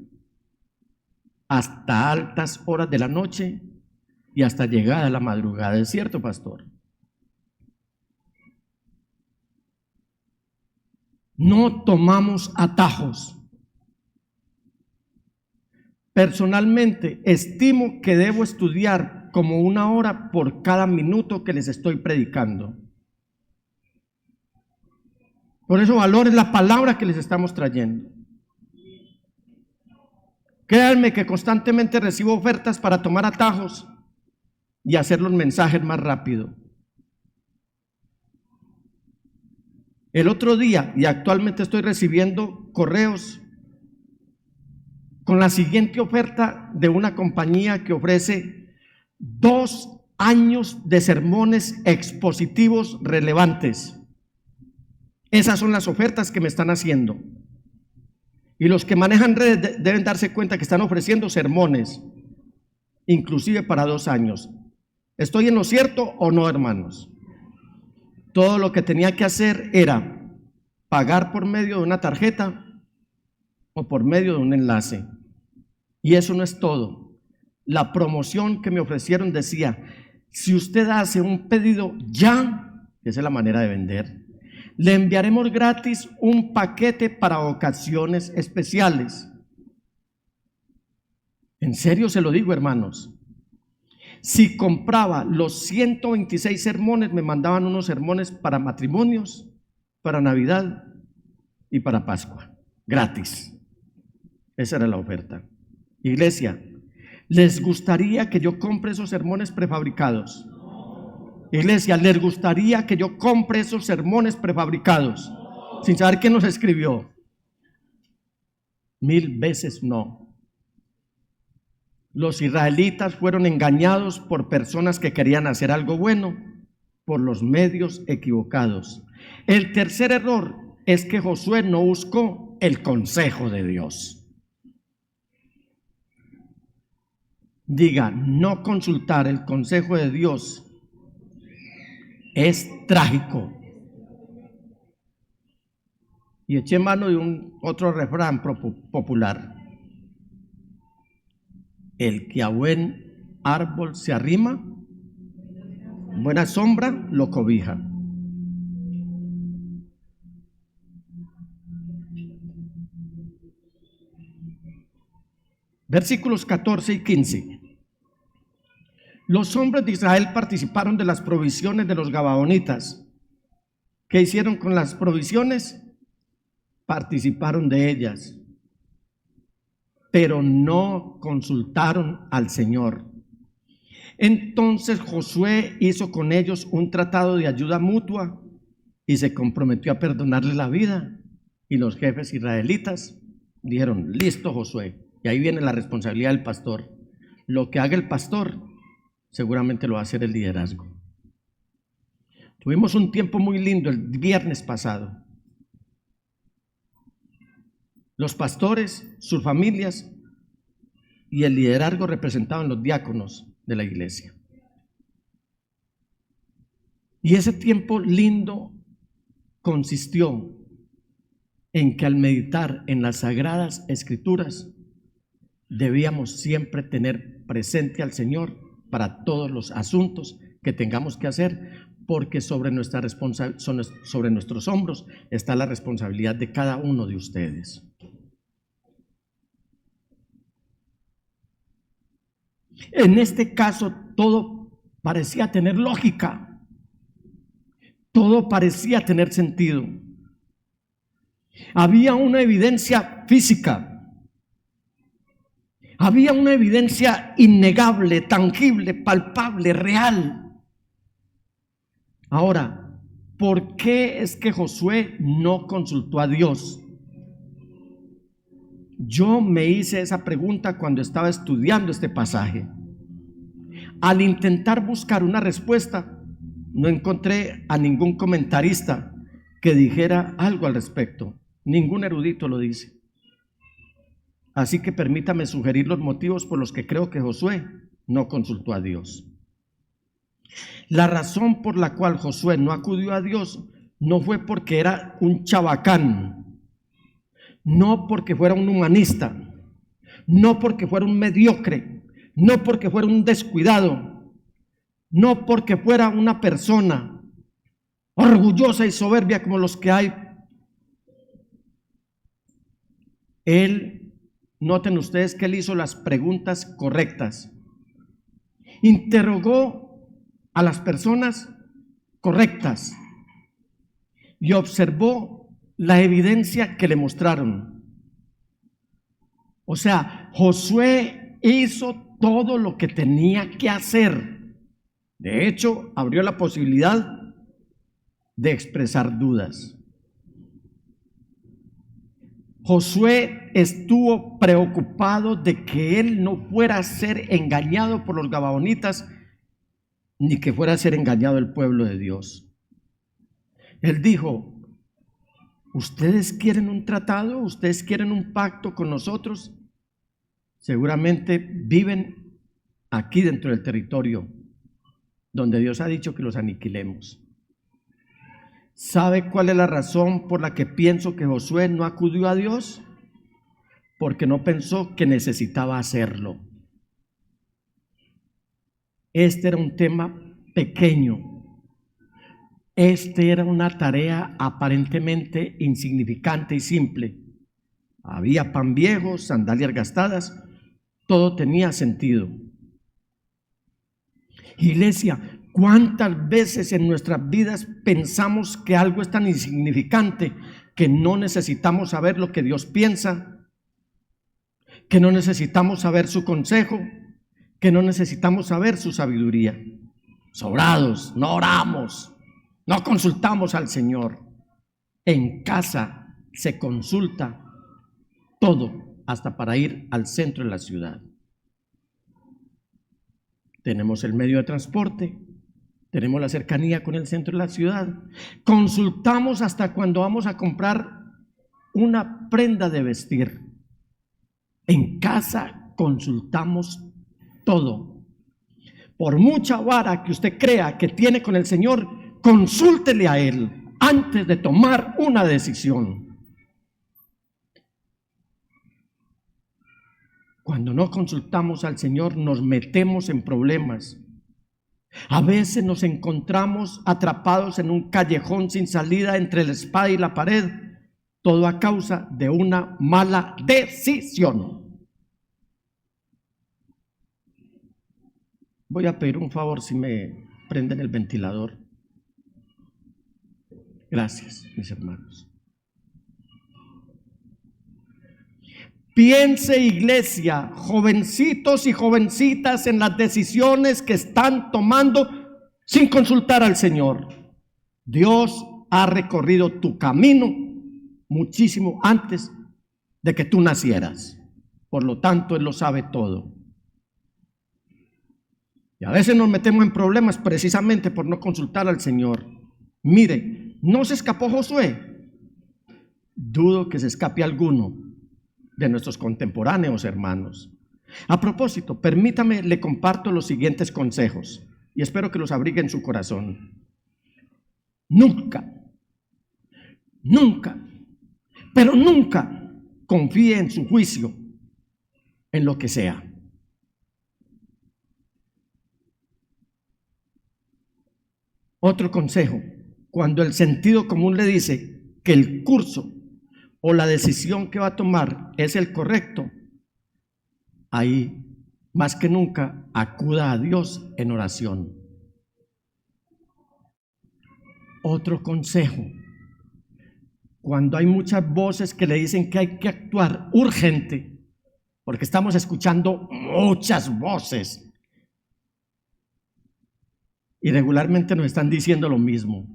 hasta altas horas de la noche y hasta llegada a la madrugada. ¿Es cierto, pastor? No tomamos atajos. Personalmente, estimo que debo estudiar como 1 hora por cada minuto que les estoy predicando. Por eso valoren la palabra que les estamos trayendo. Créanme que constantemente recibo ofertas para tomar atajos y hacer los mensajes más rápido. El otro día, y actualmente estoy recibiendo correos con la siguiente oferta de una compañía que ofrece 2 años de sermones expositivos relevantes. Esas son las ofertas que me están haciendo. Y los que manejan redes deben darse cuenta que están ofreciendo sermones, inclusive para 2 años. ¿Estoy en lo cierto o no, hermanos? Todo lo que tenía que hacer era pagar por medio de una tarjeta o por medio de un enlace. Y eso no es todo. La promoción que me ofrecieron decía, si usted hace un pedido ya, esa es la manera de vender, le enviaremos gratis un paquete para ocasiones especiales. En serio se lo digo, hermanos. Si compraba los 126 sermones, me mandaban unos sermones para matrimonios, para Navidad y para Pascua, gratis. Esa era la oferta. Iglesia, ¿les gustaría que yo compre esos sermones prefabricados? Iglesia, ¿les gustaría que yo compre esos sermones prefabricados sin saber quién los escribió? 1000 veces no. Los israelitas fueron engañados por personas que querían hacer algo bueno por los medios equivocados. El tercer error es que Josué no buscó el consejo de Dios. Diga, no consultar el consejo de Dios es trágico. Y eché mano de otro refrán popular. El que a buen árbol se arrima, buena sombra lo cobija. Versículos 14 y 15. Los hombres de Israel participaron de las provisiones de los gabaonitas. ¿Qué hicieron con las provisiones? Participaron de ellas, pero no consultaron al Señor. Entonces Josué hizo con ellos un tratado de ayuda mutua y se comprometió a perdonarles la vida. Y los jefes israelitas dijeron, listo Josué. Y ahí viene la responsabilidad del pastor. Lo que haga el pastor seguramente lo va a hacer el liderazgo. Tuvimos un tiempo muy lindo el viernes pasado. Los pastores, sus familias y el liderazgo representaban los diáconos de la iglesia. Y ese tiempo lindo consistió en que al meditar en las sagradas escrituras debíamos siempre tener presente al Señor para todos los asuntos que tengamos que hacer, porque sobre nuestros hombros está la responsabilidad de cada uno de ustedes. En este caso todo parecía tener lógica, todo parecía tener sentido. Había una evidencia física, había una evidencia innegable, tangible, palpable, real. Ahora, ¿por qué es que Josué no consultó a Dios? Yo me hice esa pregunta cuando estaba estudiando este pasaje. Al intentar buscar una respuesta, no encontré a ningún comentarista que dijera algo al respecto. Ningún erudito lo dice. Así que permítame sugerir los motivos por los que creo que Josué no consultó a Dios. La razón por la cual Josué no acudió a Dios no fue porque era un chabacán, no porque fuera un humanista, no porque fuera un mediocre, no porque fuera un descuidado, no porque fuera una persona orgullosa y soberbia como los que hay. Él, noten ustedes que él hizo las preguntas correctas, interrogó a las personas correctas y observó la evidencia que le mostraron. O sea, Josué hizo todo lo que tenía que hacer. De hecho, abrió la posibilidad de expresar dudas. Josué estuvo preocupado de que él no fuera a ser engañado por los gabaonitas, ni que fuera a ser engañado el pueblo de Dios. Él dijo, ¿ustedes quieren un tratado? ¿Ustedes quieren un pacto con nosotros? Seguramente viven aquí dentro del territorio donde Dios ha dicho que los aniquilemos. ¿Sabe cuál es la razón por la que pienso que Josué no acudió a Dios? Porque no pensó que necesitaba hacerlo. Este era un tema pequeño. Este era una tarea aparentemente insignificante y simple. Había pan viejo, sandalias gastadas, todo tenía sentido. Iglesia, ¿cuántas veces en nuestras vidas pensamos que algo es tan insignificante que no necesitamos saber lo que Dios piensa, que no necesitamos saber su consejo, que no necesitamos saber su sabiduría? sobrados, no oramos, no consultamos al Señor. En casa se consulta todo, hasta para ir al centro de la ciudad. Tenemos el medio de transporte, tenemos la cercanía con el centro de la ciudad. Consultamos hasta cuando vamos a comprar una prenda de vestir. En casa consultamos todo. Por mucha vara que usted crea que tiene con el Señor, consúltele a Él antes de tomar una decisión. Cuando no consultamos al Señor, nos metemos en problemas. A veces nos encontramos atrapados en un callejón sin salida entre la espada y la pared, todo a causa de una mala decisión. Voy a pedir un favor si me prenden el ventilador. Gracias, mis hermanos. Piense, iglesia, jovencitos y jovencitas, en las decisiones que están tomando sin consultar al Señor. Dios ha recorrido tu camino muchísimo antes de que tú nacieras. Por lo tanto, Él lo sabe todo. Y a veces nos metemos en problemas precisamente por no consultar al Señor. Mire, ¿no se escapó Josué? Dudo que se escape alguno de nuestros contemporáneos hermanos. A propósito, permítame, le comparto los siguientes consejos y espero que los abrigue en su corazón. Nunca, pero nunca confíe en su juicio, en lo que sea. Otro consejo: cuando el sentido común le dice que el curso o la decisión que va a tomar es el correcto, ahí más que nunca acuda a Dios en oración. Otro consejo: cuando hay muchas voces que le dicen que hay que actuar urgente, porque estamos escuchando muchas voces y regularmente nos están diciendo lo mismo.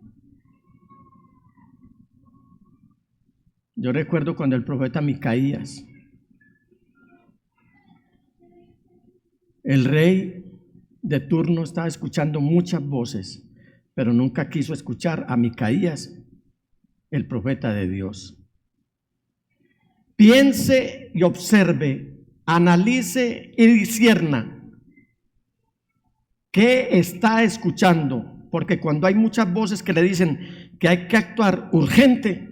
Yo recuerdo cuando el profeta Micaías, el rey de turno, estaba escuchando muchas voces, pero nunca quiso escuchar a Micaías, el profeta de Dios. Piense y observe, analice y discierna qué está escuchando, porque cuando hay muchas voces que le dicen que hay que actuar urgente,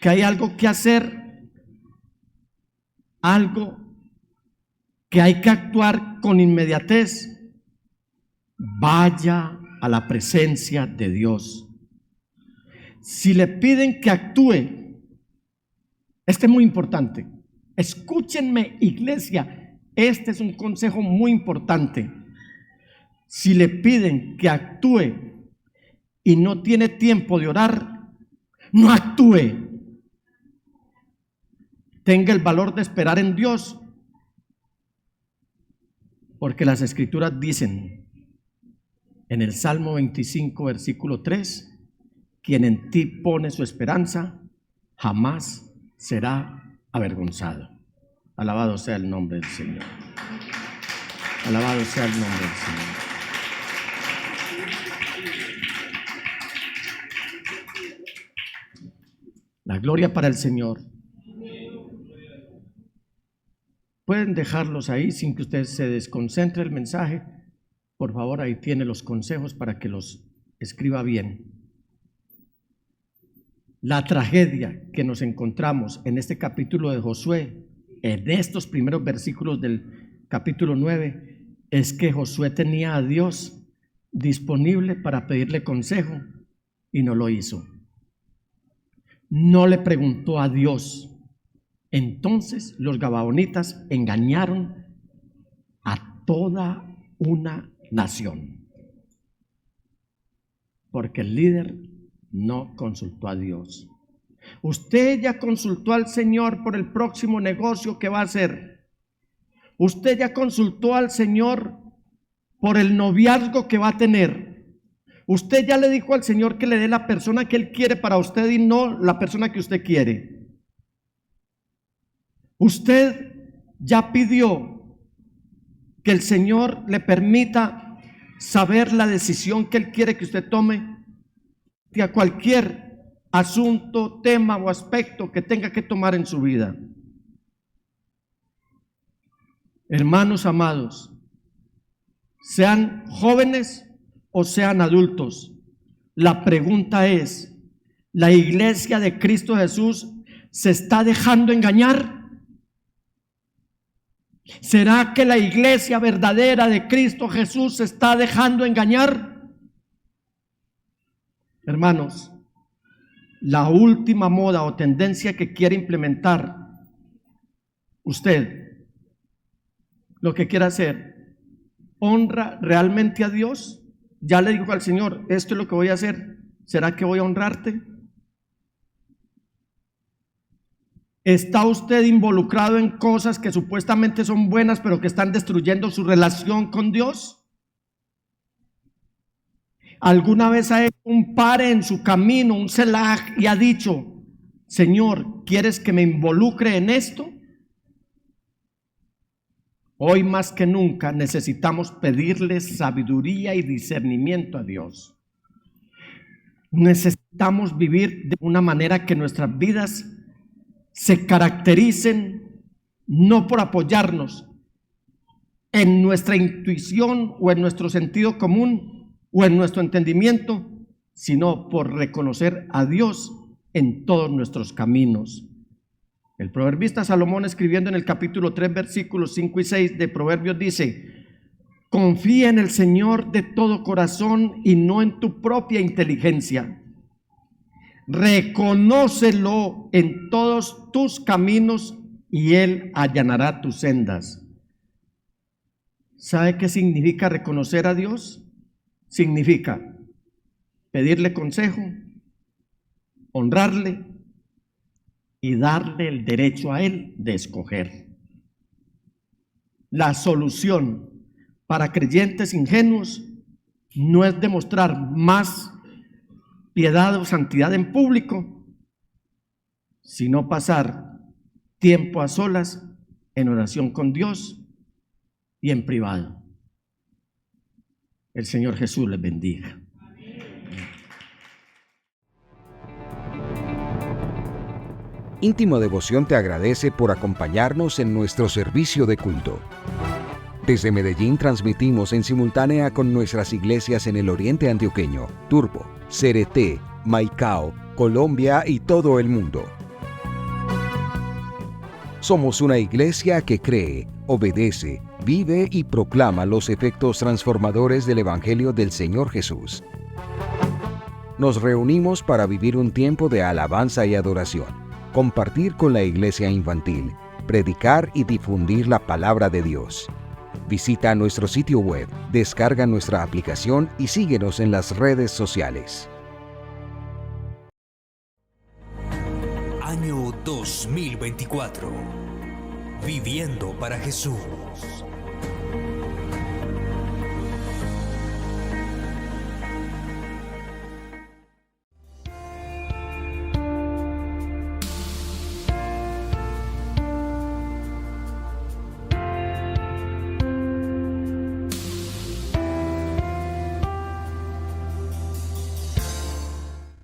que hay algo que hacer, algo que hay que actuar con inmediatez, vaya a la presencia de Dios. Si le piden que actúe, este es muy importante. Escúchenme, iglesia, este es un consejo muy importante. Si le piden que actúe y no tiene tiempo de orar, no actúe. Tenga el valor de esperar en Dios, porque las Escrituras dicen en el Salmo 25, versículo 3, quien en ti pone su esperanza jamás será avergonzado. Alabado sea el nombre del Señor. Alabado sea el nombre del Señor. La gloria para el Señor. Pueden dejarlos ahí sin que usted se desconcentre el mensaje. Por favor, ahí tiene los consejos para que los escriba bien. La tragedia que nos encontramos en este capítulo de Josué, en estos primeros versículos del capítulo 9, es que Josué tenía a Dios disponible para pedirle consejo y no lo hizo. No le preguntó a Dios. Entonces los gabaonitas engañaron a toda una nación, porque el líder no consultó a Dios. Usted ya consultó al Señor por el próximo negocio que va a hacer. Usted ya consultó al Señor por el noviazgo que va a tener. Usted ya le dijo al Señor que le dé la persona que Él quiere para usted y no la persona que usted quiere. Usted ya pidió que el Señor le permita saber la decisión que Él quiere que usted tome a cualquier asunto, tema o aspecto que tenga que tomar en su vida. Hermanos amados, sean jóvenes o sean adultos, la pregunta es, ¿la iglesia de Cristo Jesús se está dejando engañar? ¿Será que la iglesia verdadera de Cristo Jesús se está dejando engañar? Hermanos, la última moda o tendencia que quiere implementar usted, lo que quiera hacer, ¿honra realmente a Dios? Ya le digo al Señor, esto es lo que voy a hacer, ¿será que voy a honrarte? ¿Está usted involucrado en cosas que supuestamente son buenas, pero que están destruyendo su relación con Dios? ¿Alguna vez ha hecho un pare en su camino, un selah, y ha dicho, Señor, ¿quieres que me involucre en esto? Hoy más que nunca necesitamos pedirle sabiduría y discernimiento a Dios. Necesitamos vivir de una manera que nuestras vidas se caractericen no por apoyarnos en nuestra intuición o en nuestro sentido común o en nuestro entendimiento, sino por reconocer a Dios en todos nuestros caminos. El proverbista Salomón, escribiendo en el capítulo 3, versículos 5 y 6 de Proverbios, dice: confía en el Señor de todo corazón y no en tu propia inteligencia. Reconócelo en todos tus caminos y Él allanará tus sendas. ¿Sabe qué significa reconocer a Dios? Significa pedirle consejo, honrarle y darle el derecho a Él de escoger. La solución para creyentes ingenuos no es demostrar más piedad o santidad en público, sino pasar tiempo a solas en oración con Dios y en privado. El Señor Jesús les bendiga. Íntimo Devoción te agradece por acompañarnos en nuestro servicio de culto. Desde Medellín transmitimos en simultánea con nuestras iglesias en el oriente antioqueño, Turbo, Cereté, Maicao, Colombia y todo el mundo. Somos una iglesia que cree, obedece, vive y proclama los efectos transformadores del Evangelio del Señor Jesús. Nos reunimos para vivir un tiempo de alabanza y adoración, compartir con la iglesia infantil, predicar y difundir la palabra de Dios. Visita nuestro sitio web, descarga nuestra aplicación y síguenos en las redes sociales. Año 2024. Viviendo para Jesús.